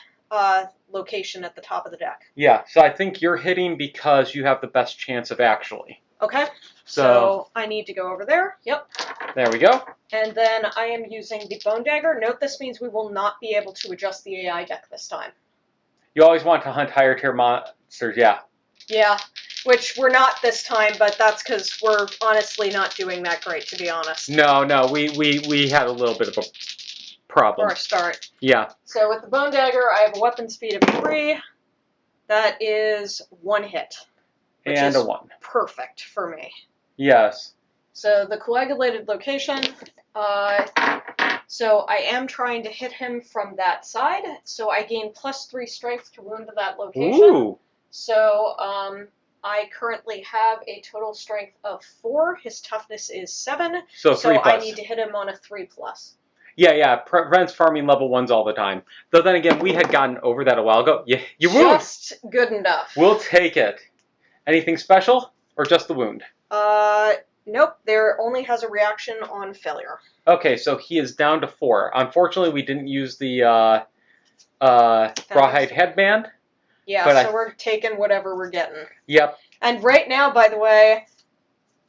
location at the top of the deck. Yeah, so I think you're hitting because you have the best chance of actually. Okay, so I need to go over there. Yep. There we go. And then I am using the Bone Dagger. Note this means we will not be able to adjust the AI deck this time. You always want to hunt higher tier monsters, yeah. Yeah, which we're not this time, but that's because we're honestly not doing that great, to be honest. No, we had a little bit of a problem. For a start. Yeah. So with the Bone Dagger, I have a weapon speed of 3. That is 1 hit. Which And is a 1. perfect for me. Yes. So the coagulated location, so I am trying to hit him from that side, so I gain +3 strength to wound to that location. Ooh. So I currently have a total strength of 4. His toughness is 7. So 3+. I need to hit him on a 3+. Yeah. Prevents farming level 1s all the time. Though then again, we had gotten over that a while ago. Yeah, you wound. Just good enough. We'll take it. Anything special or just the wound? Nope. There only has a reaction on failure. Okay, so he is down to 4. Unfortunately, we didn't use the rawhide headband. Yeah, so we're taking whatever we're getting. Yep. And right now, by the way,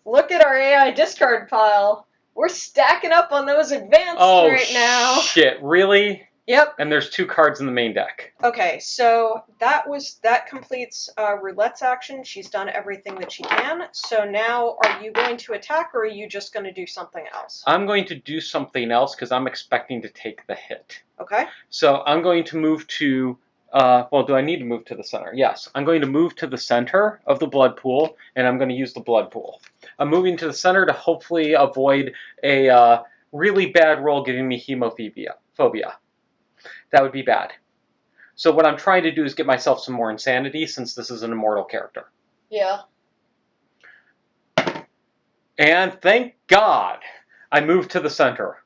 look at our AI discard pile. We're stacking up on those advanced right now. Oh, shit. Really? Yep. And there's 2 cards in the main deck. Okay, so that completes Roulette's action. She's done everything that she can. So now, are you going to attack, or are you just going to do something else? I'm going to do something else because I'm expecting to take the hit. Okay. So I'm going to move to... well, do I need to move to the center? Yes. I'm going to move to the center of the blood pool, and I'm going to use the blood pool. I'm moving to the center to hopefully avoid a really bad roll giving me hemophobia. That would be bad. So what I'm trying to do is get myself some more insanity since this is an immortal character. Yeah. And thank God I moved to the center.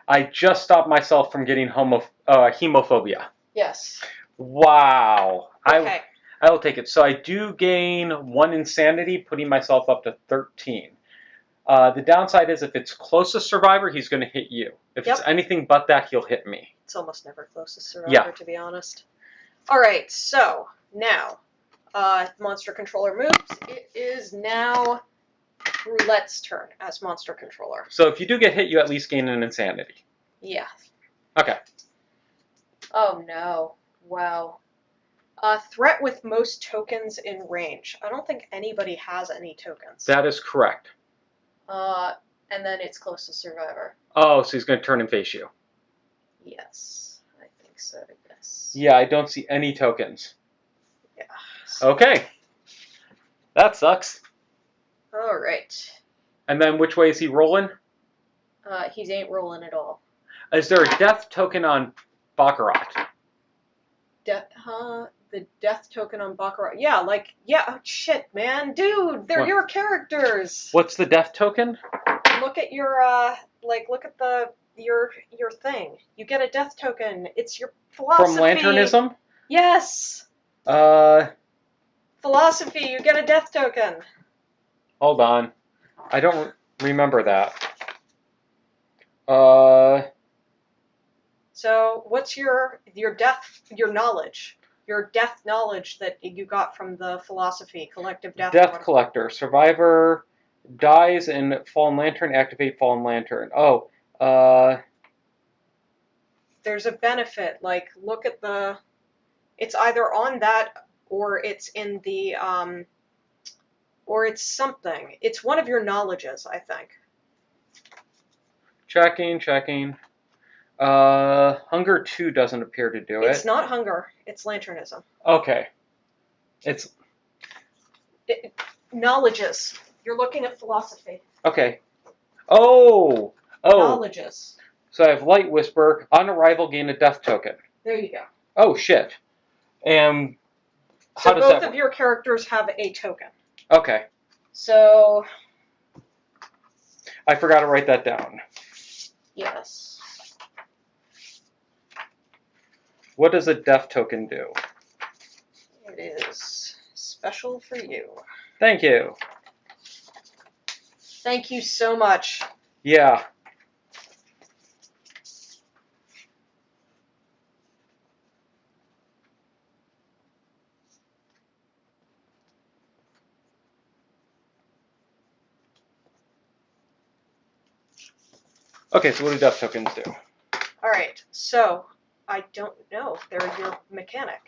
I just stopped myself from getting hemophobia. Yes. Wow. Okay. I will take it. So I do gain 1 insanity, putting myself up to 13. The downside is if it's closest survivor, he's going to hit you. If it's anything but that, he'll hit me. It's almost never closest survivor, to be honest. All right, so now monster controller moves. It is now Roulette's turn as monster controller. So if you do get hit, you at least gain an insanity. Yeah. Okay. Oh no. Wow. Threat with most tokens in range. I don't think anybody has any tokens. That is correct. And then it's closest survivor. Oh, so he's going to turn and face you. Yes, I think so, yes. Yeah, I don't see any tokens. Yeah. Okay. That sucks. All right. And then which way is he rolling? He ain't rolling at all. Is there a death token on Baccarat? The death token on Baccarat. Yeah, oh, shit, man. Dude, they're your characters. What's the death token? Look at your, look at your thing. You get a death token. It's your philosophy. From Lanternism? Yes. Philosophy, you get a death token. Hold on. I don't remember that. So, what's your knowledge? Your death knowledge that you got from the philosophy, collective death. Death Collector. Survivor dies in Fallen Lantern, activate Fallen Lantern. Oh, there's a benefit. Like, look at it's either on that or it's in the, or it's something. It's one of your knowledges, I think. Checking. Hunger 2 doesn't appear to do it. It's not hunger. It's lanternism. Okay. Knowledges. You're looking at philosophy. Okay. Oh! Knowledges. So I have Light Whisper. On arrival, gain a death token. There you go. Oh, shit. And how does that work? Both of your characters have a token. Okay. So... I forgot to write that down. Yes. What does a death token do? It is special for you. Thank you. Thank you so much. Yeah. Okay, so what do death tokens do? All right, so I don't know. They're your mechanic.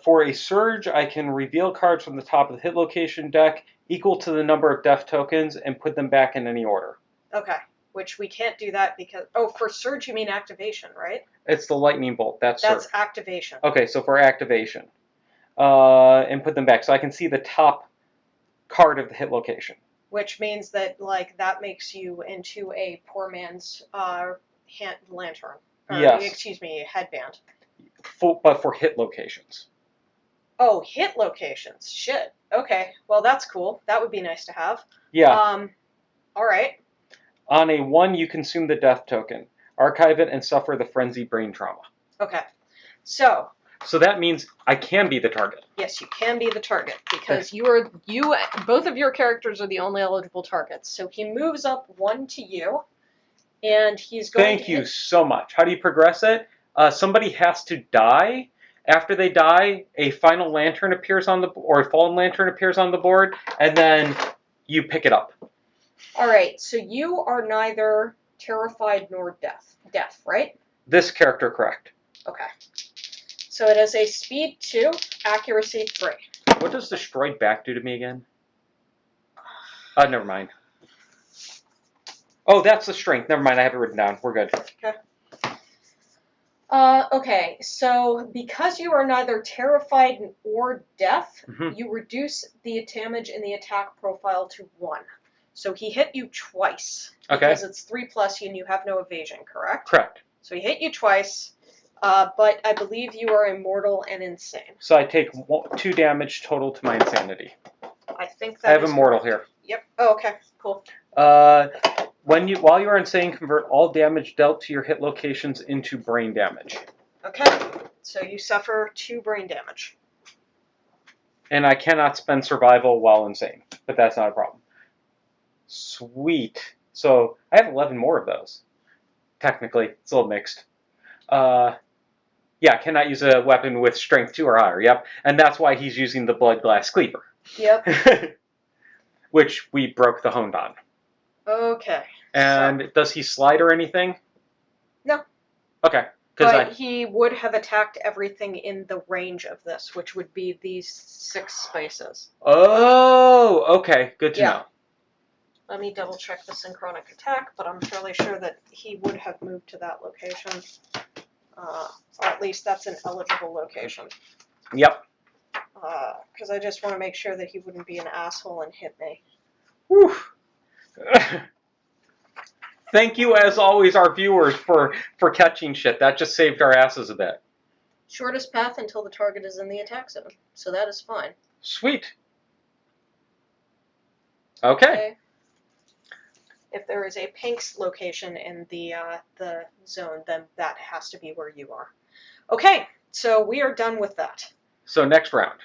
For a surge, I can reveal cards from the top of the hit location deck equal to the number of death tokens and put them back in any order. Okay, which we can't do that because... Oh, for surge you mean activation, right? It's the lightning bolt. That's surge. Activation. Okay, so for activation. And put them back. So I can see the top card of the hit location. Which means that, like, that makes you into a poor man's lantern. Or, yes. Excuse me, headband. But for hit locations. Oh, hit locations. Shit. Okay. Well, that's cool. That would be nice to have. Yeah. All right. On a 1, you consume the death token. Archive it and suffer the frenzy brain trauma. Okay. So that means I can be the target. Yes, you can be the target because both of your characters are the only eligible targets. So he moves up 1 to you, and he's going. Thank you so much. How do you progress it? Somebody has to die. After they die, a final lantern appears on or a fallen lantern appears on the board, and then you pick it up. All right. So you are neither terrified nor deaf, right? This character, correct. Okay. So it is a speed 2, accuracy 3. What does the stride back do to me again? Never mind. Oh, that's the strength. Never mind, I have it written down. We're good. Okay. Okay, so because you are neither terrified or deaf, you reduce the damage in the attack profile to 1. So he hit you twice. Okay. Because it's 3+ and you have no evasion, correct? Correct. So he hit you twice, but I believe you are immortal and insane. So I take 2 damage total to my insanity. I think that I have is immortal correct. here. Yep. Oh, okay. Cool. While you are insane, convert all damage dealt to your hit locations into brain damage. Okay. So you suffer 2 brain damage. And I cannot spend survival while insane, but that's not a problem. Sweet. So I have 11 more of those. Technically, it's a little mixed. Yeah, cannot use a weapon with strength 2 or higher. Yep, and that's why he's using the blood glass cleaver. Yep. Which we broke the honed on. Okay. And does he slide or anything? No. Okay. But he would have attacked everything in the range of this, which would be these 6 spaces. Oh, okay. Good to know. Let me double check the synchronic attack, but I'm fairly sure that he would have moved to that location. Or at least that's an eligible location. Yep. Because I just want to make sure that he wouldn't be an asshole and hit me. Whew. Thank you, as always, our viewers, for catching shit. That just saved our asses a bit. Shortest path until the target is in the attack zone, so that is fine. Sweet. Okay. If there is a Pink's location in the zone, then that has to be where you are. Okay, so we are done with that. So next round.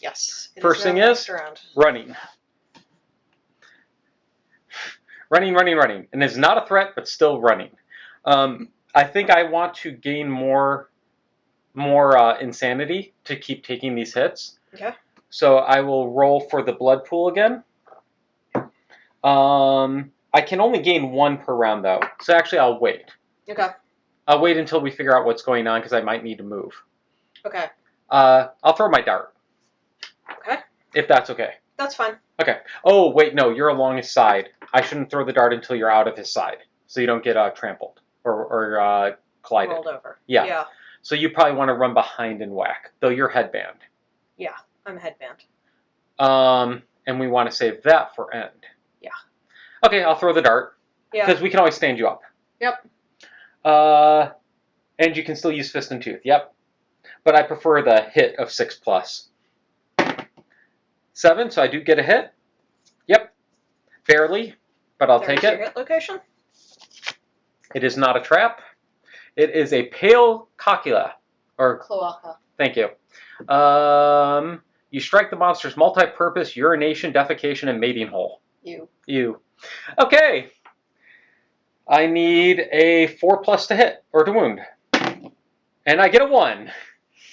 Yes. First thing is running. Running. And it's not a threat, but still running. I think I want to gain more insanity to keep taking these hits. Okay. So I will roll for the blood pool again. I can only gain 1 per round, though. So actually, I'll wait. Okay. I'll wait until we figure out what's going on, because I might need to move. Okay. I'll throw my dart. Okay. If that's okay. That's fine. Okay. Oh, wait, no, you're along his side. I shouldn't throw the dart until you're out of his side, so you don't get trampled or collided. Rolled over. Yeah. So you probably want to run behind and whack, though you're headband. Yeah, I'm headband. And we want to save that for end. Yeah. Okay, I'll throw the dart. Yeah. Because we can always stand you up. Yep. And you can still use fist and tooth. Yep. But I prefer the hit of 6+. 7, so I do get a hit. Yep. Barely, but I'll take it. Your hit location? It is not a trap. It is a pale cocula. Or cloaca. Thank you. You strike the monster's multi-purpose urination, defecation, and mating hole. You. Okay. I need a 4+ to hit, or to wound. And I get a 1.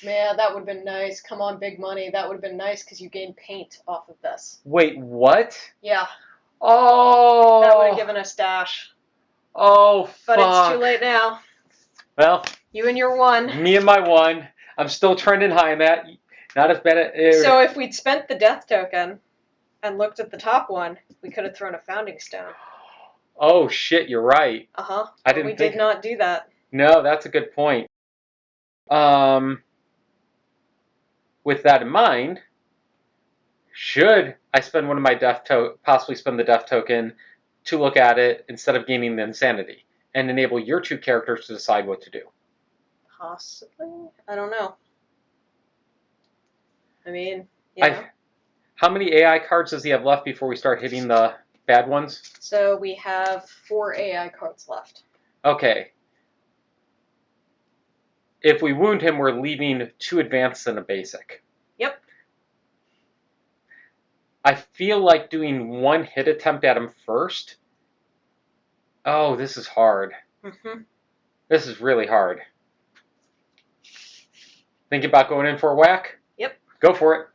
Man, that would have been nice. Come on, big money. That would have been nice because you gain paint off of this. Wait, what? Yeah. Oh. That would have given us dash. Oh, fuck. But it's too late now. Well. You and your 1. Me and my 1. I'm still trending high, Matt. Not as bad as... So if we'd spent the death token and looked at the top one, we could have thrown a founding stone. Oh, shit, you're right. Uh-huh. We did not do that. No, that's a good point. With that in mind, should I spend one of my possibly spend the death token to look at it instead of gaining the insanity, and enable your 2 characters to decide what to do? Possibly? I don't know. I mean, you know. How many AI cards does he have left before we start hitting the bad ones? So we have 4 AI cards left. Okay. If we wound him, we're leaving 2 advanced and a basic. Yep. I feel like doing 1 hit attempt at him first. Oh, this is hard. Mm-hmm. This is really hard. Thinking about going in for a whack? Yep. Go for it.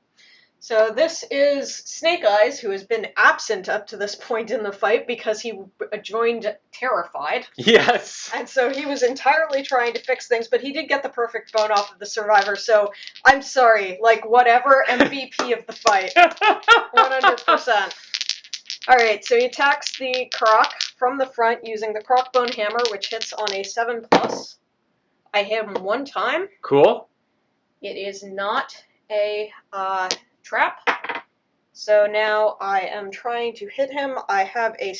So this is Snake Eyes, who has been absent up to this point in the fight because he joined terrified. Yes. And so he was entirely trying to fix things, but he did get the perfect bone off of the survivor, so I'm sorry, like, whatever, MVP of the fight. 100%. Alright, so he attacks the Croc from the front using the Croc Bone Hammer, which hits on a 7+. I hit him one time. Cool. It is not a trap. So now I am trying to hit him. I have a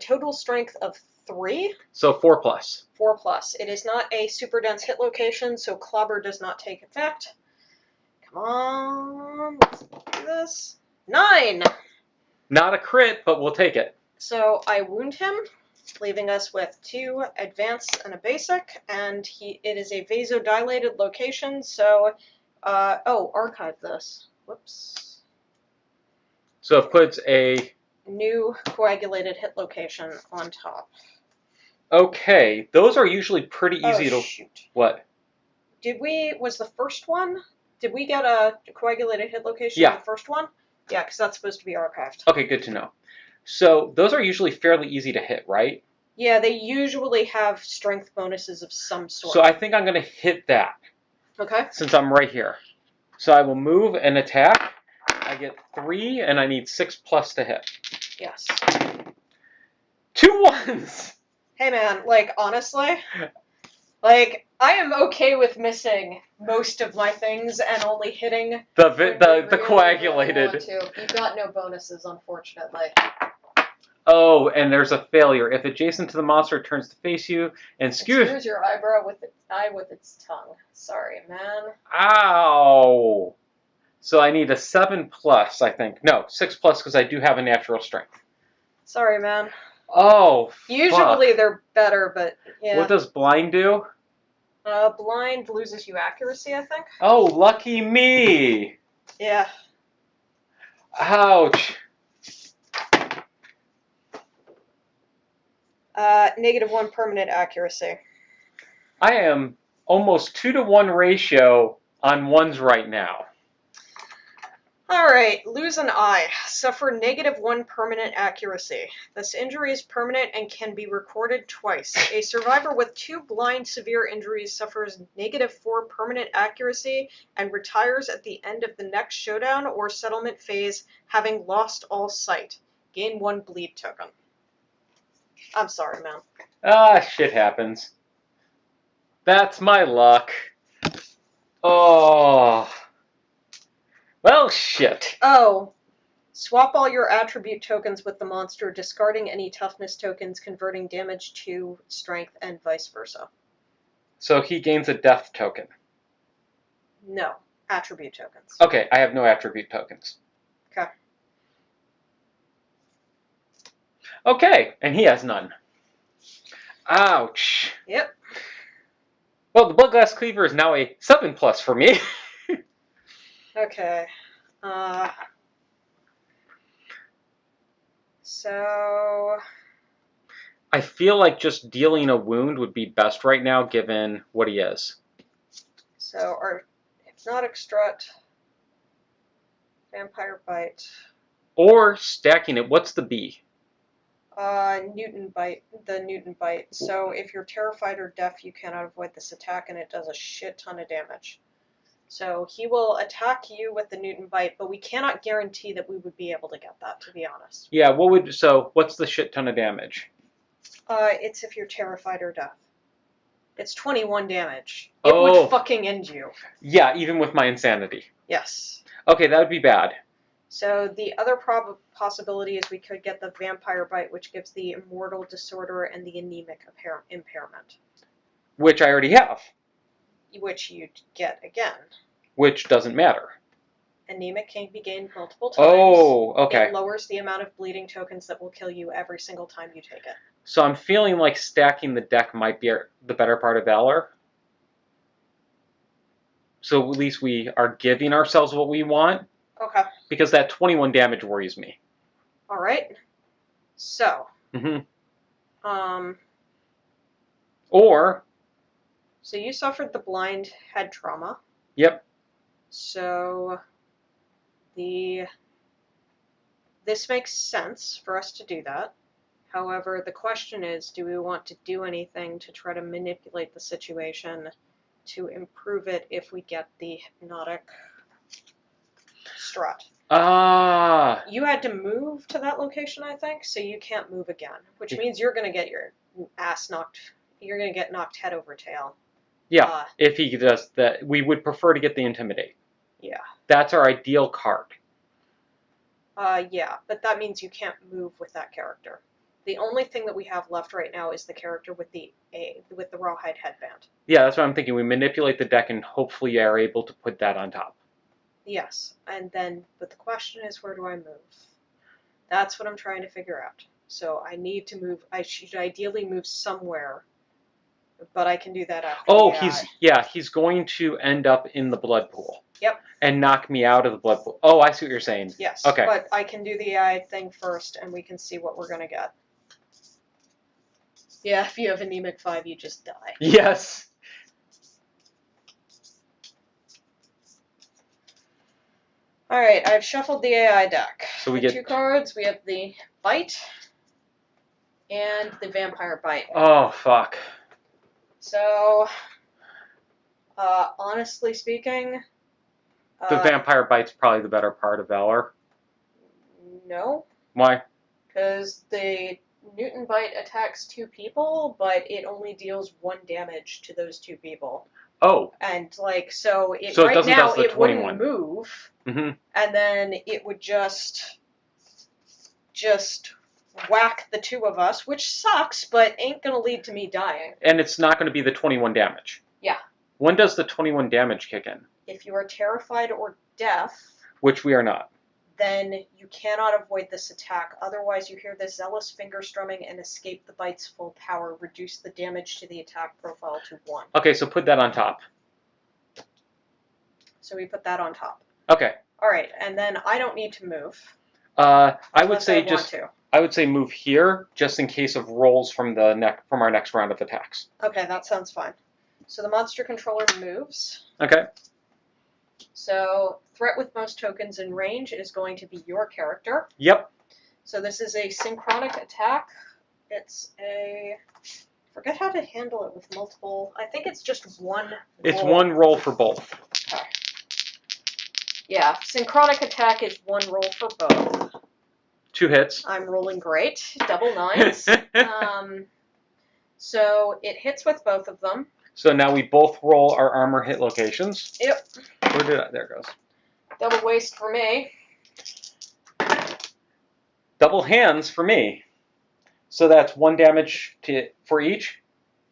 total strength of 3. So 4 plus. 4 plus. It is not a super dense hit location, so clobber does not take effect. Come on, let's do this. 9! Not a crit, but we'll take it. So I wound him, leaving us with 2 advanced and a basic, and it is a vasodilated location, so, archive this. Whoops. So it puts a... New coagulated hit location on top. Okay, those are usually pretty easy to... Shoot. What? Was the first one? Did we get a coagulated hit location Yeah. in the first one? Yeah, because that's supposed to be archived. Okay, good to know. So those are usually fairly easy to hit, right? Yeah, they usually have strength bonuses of some sort. So I think I'm going to hit that. Okay. Since I'm right here. So I will move and attack. I get 3, and I need 6 plus to hit. Yes. 2 ones! Hey man, honestly, I am okay with missing most of my things and only hitting The coagulated. You've got no bonuses, unfortunately. Oh, and there's a failure. If adjacent to the monster, it turns to face you and Screws your eyebrow with its eye with its tongue. Sorry, man. Ow! So I need a 7 plus, I think. No, 6 plus because I do have a natural strength. Sorry, man. Oh, Usually fuck. they're better, but yeah. What does blind do? Blind loses you accuracy, I think. Oh, lucky me! Yeah. Ouch. -1 permanent accuracy. I am almost 2-to-1 ratio on ones right now. Alright, lose an eye. Suffer -1 permanent accuracy. This injury is permanent and can be recorded twice. A survivor with 2 blind severe injuries suffers -4 permanent accuracy and retires at the end of the next showdown or settlement phase, having lost all sight. Gain 1 bleed token. I'm sorry, man. Ah, shit happens. That's my luck. Oh. Well, shit. Oh. Swap all your attribute tokens with the monster, discarding any toughness tokens, converting damage to strength, and vice versa. So he gains a death token. No. Attribute tokens. Okay, I have no attribute tokens. Okay. Okay, and he has none. Ouch. Yep. Well, the Bloodglass Cleaver is now a 7 plus for me. Okay. So... I feel like just dealing a wound would be best right now, given what he is. So, our Hypnotic Strut, Vampire Bite, Or stacking it. What's the B? Newton Bite, the Newton Bite. So if you're terrified or deaf, you cannot avoid this attack, and it does a shit ton of damage. So he will attack you with the Newton Bite, but we cannot guarantee that we would be able to get that, to be honest. Yeah, what's the shit ton of damage? It's if you're terrified or deaf. It's 21 damage. It would fucking end you. Yeah, even with my insanity. Yes. Okay, that would be bad. So the other possibility is we could get the Vampire Bite, which gives the Immortal Disorder and the Anemic Impairment. Which I already have. Which you'd get again. Which doesn't matter. Anemic can be gained multiple times. Oh, okay. It lowers the amount of bleeding tokens that will kill you every single time you take it. So I'm feeling like stacking the deck might be the better part of Valor. So at least we are giving ourselves what we want. Okay. Because that 21 damage worries me. Alright. So. Or. So you suffered the blind head trauma. Yep. So this makes sense for us to do that. However, the question is, do we want to do anything to try to manipulate the situation to improve it if we get the hypnotic strut? You had to move to that location, I think, so you can't move again, which means you're going to get your ass knocked. You're going to get knocked head over tail. Yeah, if he does that, we would prefer to get the Intimidate. Yeah. That's our ideal card. Yeah, but that means you can't move with that character. The only thing that we have left right now is the character with the rawhide headband. Yeah, that's what I'm thinking. We manipulate the deck and hopefully are able to put that on top. Yes, and then, but the question is, where do I move? That's what I'm trying to figure out. So I need to move. I should ideally move somewhere, but I can do that after. Oh, he's going to end up in the blood pool. Yep. And knock me out of the blood pool. Oh, I see what you're saying. Yes. Okay. But I can do the AI thing first, and we can see what we're gonna get. Yeah, if you have anemic 5, you just die. Yes. Alright, I've shuffled the AI deck. So we get 2 get cards. We have the Bite and the Vampire Bite. Oh, fuck. So, honestly speaking... The Vampire Bite's probably the better part of Valor. No. Why? Because the Newton Bite attacks 2 people, but it only deals 1 damage to those 2 people. Oh. And, like, so it so right now it 21. wouldn't move, mm-hmm. and then it would just whack the 2 of us, which sucks, but ain't gonna lead to me dying. And it's not going to be the 21 damage. Yeah. When does the 21 damage kick in? If you are terrified or deaf... Which we are not. Then you cannot avoid this attack. Otherwise, you hear the zealous finger strumming and escape the bite's full power. Reduce the damage to the attack profile to 1. Okay, so put that on top. So we put that on top. Okay. All right, and then I don't need to move. I would say move here just in case of rolls from our next round of attacks. Okay, that sounds fine. So the monster controller moves. Okay. So threat with most tokens in range is going to be your character. Yep. So this is a synchronic attack. It's a... forget how to handle it with multiple... I think it's just 1 roll. It's 1 roll for both. Okay. Yeah, synchronic attack is 1 roll for both. 2 hits. I'm rolling great. Double 9s. So it hits with both of them. So now we both roll our armor hit locations. Yep. Where did I? There it goes. Double waste for me. Double hands for me. So that's 1 damage for each?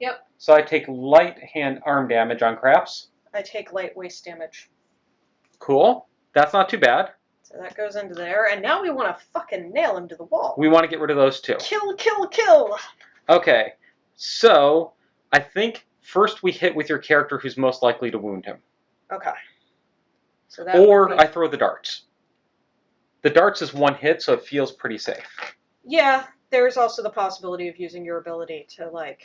Yep. So I take light arm damage on craps. I take light waste damage. Cool. That's not too bad. So that goes into there. And now we want to fucking nail him to the wall. We want to get rid of those 2. Kill, kill, kill! Okay. So I think first we hit with your character who's most likely to wound him. Okay. So that or I throw the darts. The darts is 1 hit, so it feels pretty safe. Yeah, there's also the possibility of using your ability to, like,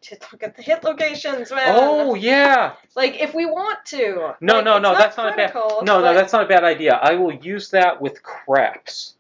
to look at the hit locations, man. Oh, yeah. Like, if we want to. No, like, no, no, that's not a bad... No, but... that's not a bad idea. I will use that with craps.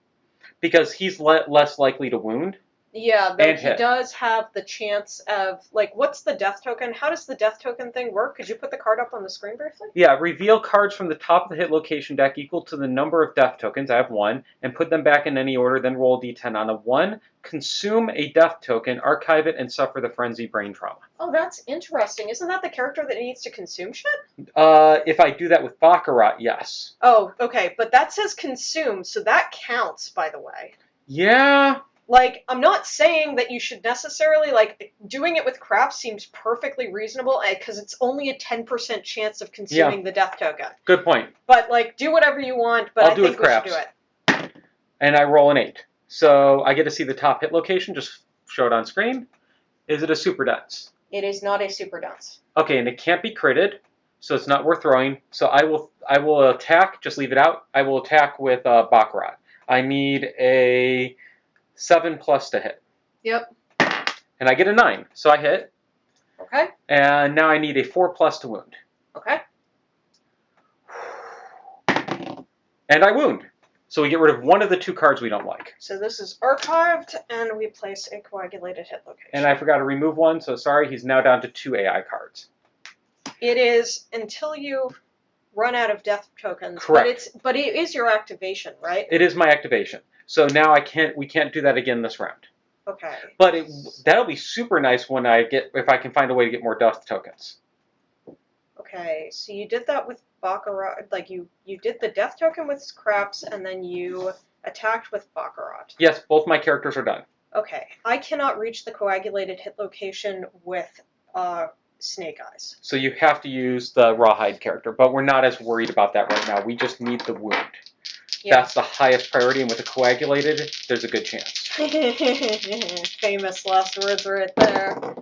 Because he's less likely to wound. Yeah, though and he hit. does have the chance of, like, what's the death token? How does the death token thing work? Could you put the card up on the screen briefly? Yeah, reveal cards from the top of the hit location deck equal to the number of death tokens, I have 1, and put them back in any order, then roll a d10 on a 1. Consume a death token, archive it, and suffer the frenzy brain trauma. Oh, that's interesting. Isn't that the character that needs to consume shit? If I do that with Baccarat, yes. Oh, okay, but that says consume, so that counts, by the way. Yeah... Like, I'm not saying that you should necessarily, like, doing it with craps seems perfectly reasonable, because it's only a 10% chance of consuming the death token. Good point. But, like, do whatever you want, but I think we should do it. And I roll an 8. So I get to see the top hit location, just show it on screen. Is it a super dense? It is not a super dense. Okay, and it can't be critted, so it's not worth throwing. So I will attack, just leave it out. I will attack with Baccarat. I need a 7+ to hit. Yep. And I get a 9, so I hit. Okay. And now I need a 4+ to wound. Okay. And I wound. So we get rid of 1 of the 2 cards we don't like. So this is archived, and we place a coagulated hit location. And I forgot to remove 1, so sorry, he's now down to 2 AI cards. It is until you run out of death tokens. Correct. But it is your activation, right? It is my activation. So now we can't do that again this round. Okay. But that'll be super nice when if I can find a way to get more death tokens. Okay, so you did that with Baccarat, like you did the death token with Craps, and then you attacked with Baccarat. Yes, both my characters are done. Okay, I cannot reach the coagulated hit location with Snake Eyes. So you have to use the Rawhide character, but we're not as worried about that right now. We just need the wound. Yeah. That's the highest priority, and with the coagulated, there's a good chance. Famous last words right there.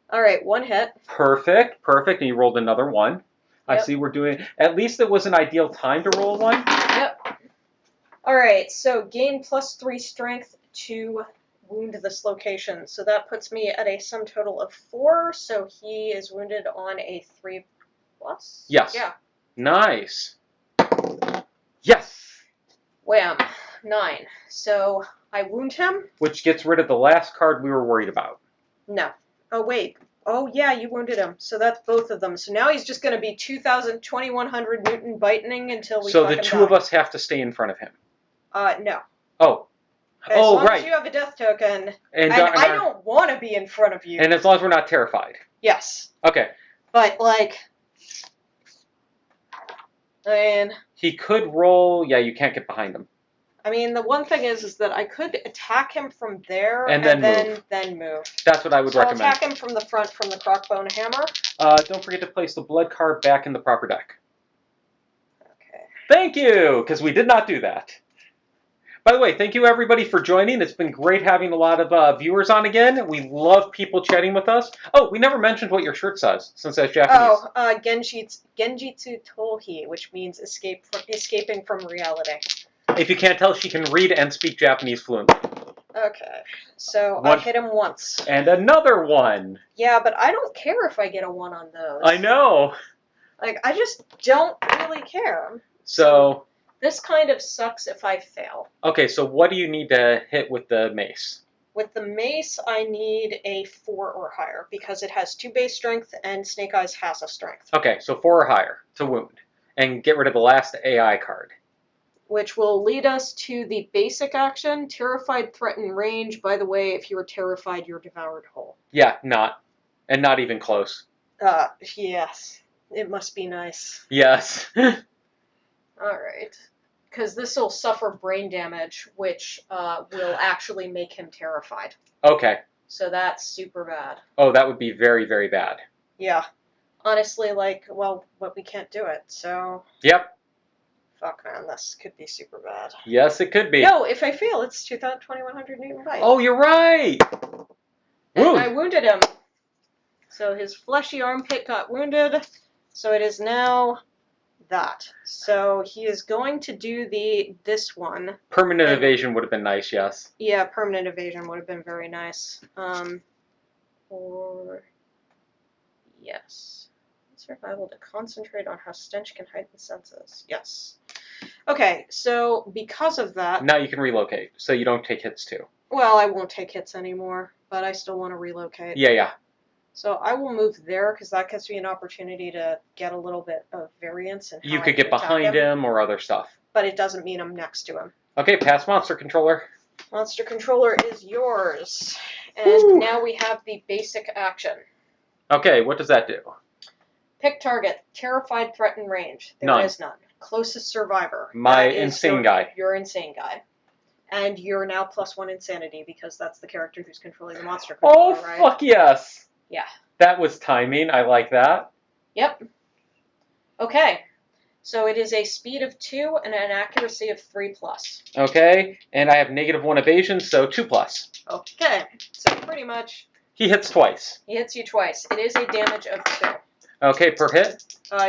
All right, 1 hit. Perfect, perfect. And you rolled another 1. Yep. I see we're doing... At least it was an ideal time to roll a 1. Yep. All right, so gain +3 strength to wound this location. So that puts me at a sum total of 4. So he is wounded on a 3+. Yes. Yeah. Nice. Yes. Wham. 9. So I wound him. Which gets rid of the last card we were worried about. No. Oh, wait. Oh, yeah, you wounded him. So that's both of them. So now he's just going to be 2,100 Newton biting until we So the two of us have to stay in front of him. No. Oh. As long as you have a death token, and I don't want to be in front of you. And as long as we're not terrified. Yes. Okay. But, like... And he could roll... Yeah, you can't get behind him. I mean, the one thing is that I could attack him from there and then move. That's what I would recommend. I'll attack him from the front from the Crockbone Hammer. Don't forget to place the blood card back in the proper deck. Okay. Thank you, because we did not do that. By the way, thank you everybody for joining. It's been great having a lot of viewers on again. We love people chatting with us. Oh, we never mentioned what your shirt says, since that's Japanese. Oh, Genjitsu Tohi, which means escaping from reality. If you can't tell, she can read and speak Japanese fluently. Okay, so I hit him once. And another 1. Yeah, but I don't care if I get a 1 on those. I know. Like, I just don't really care. So... This kind of sucks if I fail. Okay, so what do you need to hit with the mace? With the mace, I need a 4 or higher, because it has 2 base strength, and Snake Eyes has a strength. Okay, so 4 or higher to wound. And get rid of the last AI card. Which will lead us to the basic action, Terrified, Threaten, Range. By the way, if you are terrified, you're devoured whole. Yeah, not. And not even close. Yes. It must be nice. Yes. Alright. Because this will suffer brain damage, which will actually make him terrified. Okay. So that's super bad. Oh, that would be very, very bad. Yeah. Honestly, but we can't do it, so... Yep. Fuck, man, this could be super bad. Yes, it could be. No, if I fail, it's 2,100 Newton bite. Oh, you're right! And I wounded him. So his fleshy armpit got wounded, so it is now that. So he is going to do this one. Permanent evasion would have been nice, yes. Yeah, permanent evasion would have been very nice. Yes. Survival to concentrate on how stench can heighten senses. Yes. Okay, so because of that... Now you can relocate, so you don't take hits too. Well, I won't take hits anymore, but I still want to relocate. Yeah. So I will move there, because that gives me an opportunity to get a little bit of variance in how you could get behind him or other stuff. But it doesn't mean I'm next to him. Okay, pass monster controller. Monster controller is yours. And now we have the basic action. Okay, what does that do? Pick target. Terrified, threaten, range. There is none. Closest survivor. My insane guy. Your insane guy. And you're now +1 insanity, because that's the character who's controlling the monster controller, right? Oh, fuck yes! Yeah. That was timing. I like that. Yep. Okay. So it is a speed of 2 and an accuracy of 3+. Okay, and I have -1 evasion, so 2+. Okay. So pretty much... He hits twice. He hits you twice. It is a damage of 2. Okay, per hit?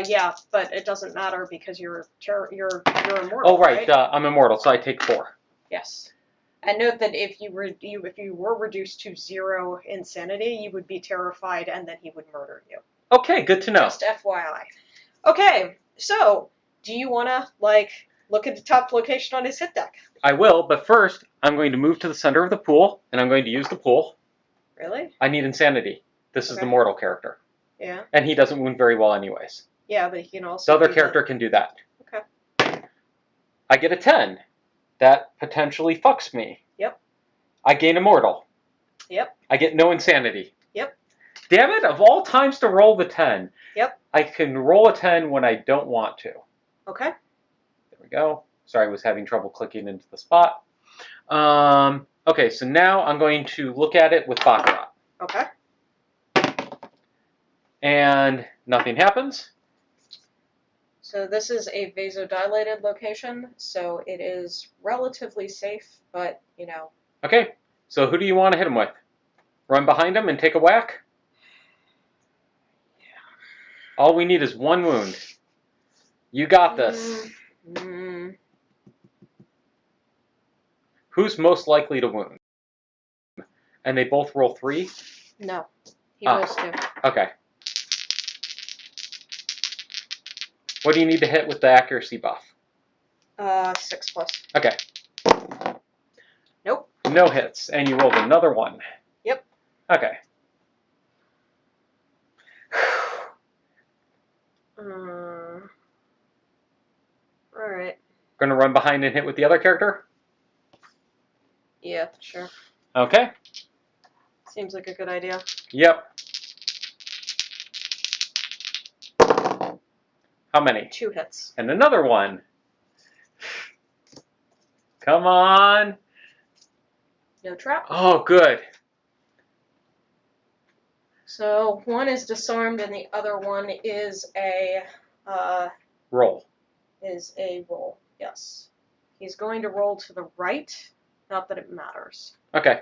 Yeah, but it doesn't matter because you're immortal. Oh, right. I'm immortal, so I take 4. Yes. And note that if you were reduced to 0 insanity, you would be terrified, and then he would murder you. Okay, good to know. Just FYI. Okay, so do you want to look at the top location on his hit deck? I will, but first I'm going to move to the center of the pool, and I'm going to use the pool. Really? I need insanity. This is the mortal character. Yeah. And he doesn't wound very well anyways. Yeah, but he can also... The other character can do that. Okay. I get a 10. That potentially fucks me. Yep. I gain immortal. Yep. I get no insanity. Yep. Damn it, of all times to roll the 10. Yep. I can roll a 10 when I don't want to. Okay. There we go. Sorry, I was having trouble clicking into the spot. Okay, so now I'm going to look at it with Baccarat. Okay. And nothing happens. So this is a vasodilated location, so it is relatively safe, but, you know. Okay, so who do you want to hit him with? Run behind him and take a whack? Yeah. All we need is one wound. You got this. Who's most likely to wound? And they both roll 3? No. He rolls 2. Okay. What do you need to hit with the accuracy buff? 6+. Okay. Nope. No hits. And you rolled another 1. Yep. Okay. Alright. Gonna run behind and hit with the other character? Yeah, sure. Okay. Seems like a good idea. Yep. How many? 2 hits. And another 1. Come on. No trap. Oh, good. So one is disarmed and the other one is a Roll. roll. Yes. He's going to roll to the right. Not that it matters. Okay.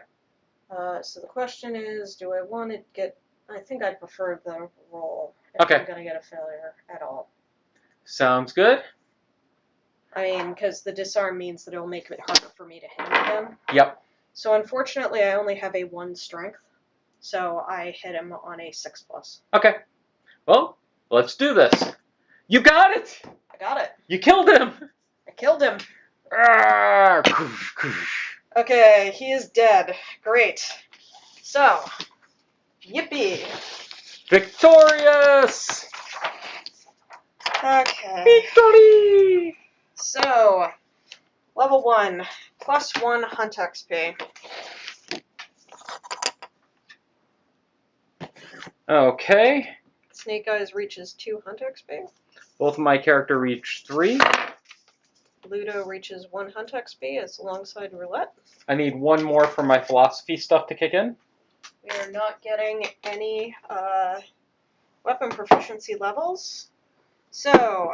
So the question is, do I want to get... I think I'd prefer the roll if Okay. I'm going to get a failure at all. Sounds good. I mean, because the disarm means that it'll make it harder for me to hit him again. Yep. So unfortunately, I only have a 1 strength. So I hit him on a 6+. Okay. Well, let's do this. You got it! I got it. You killed him! I killed him. Arrgh. Okay, he is dead. Great. So, yippee. Victorious! Okay. Victory! So, level 1, +1 hunt XP. Okay. Snake Eyes reaches 2 hunt XP. Both of my character reach 3. Ludo reaches 1 hunt XP as alongside Roulette. I need 1 more for my philosophy stuff to kick in. We are not getting any weapon proficiency levels. So,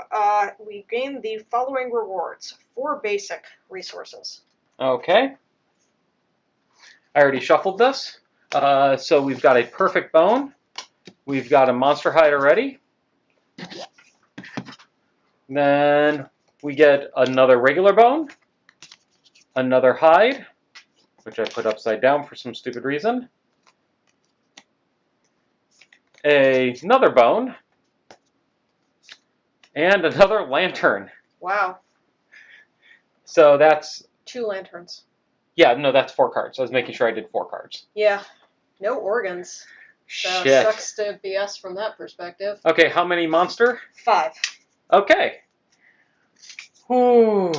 we gain the following rewards. 4 basic resources. Okay. I already shuffled this. So we've got a perfect bone. We've got a monster hide already. Then we get another regular bone. Another hide, which I put upside down for some stupid reason. Another bone. And another lantern. Wow. So that's... 2 lanterns. Yeah, no, that's 4 cards. I was making sure I did 4 cards. Yeah. No organs. So Shit. sucks to BS from that perspective. Okay, how many monster? 5. Okay. Whew.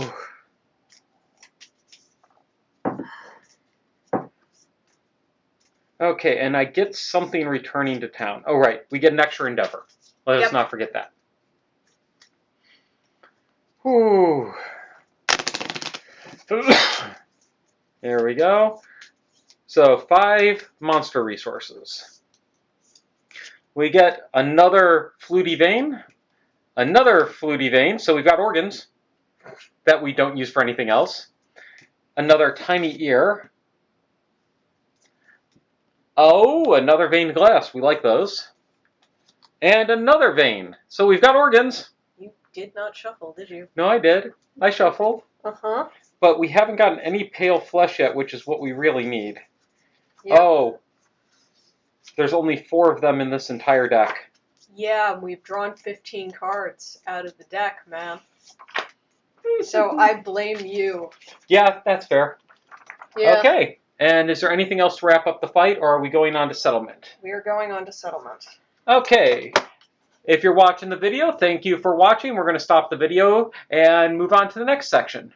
Okay, and I get something returning to town. Oh, right. We get an extra endeavor. Let us not forget that. Whew. There we go. So 5 monster resources. We get another fluty vein. Another fluty vein. So we've got organs that we don't use for anything else. Another tiny ear. Oh, another veined glass. We like those. And another vein. So we've got organs. You did not shuffle, did you? No, I did. I shuffled. Uh-huh. But we haven't gotten any pale flesh yet, which is what we really need. Yep. Oh. There's only 4 of them in this entire deck. Yeah, we've drawn 15 cards out of the deck, man. So I blame you. Yeah, that's fair. Yeah. Okay. And is there anything else to wrap up the fight, or are we going on to settlement? We are going on to settlement. Okay. If you're watching the video, thank you for watching. We're going to stop the video and move on to the next section.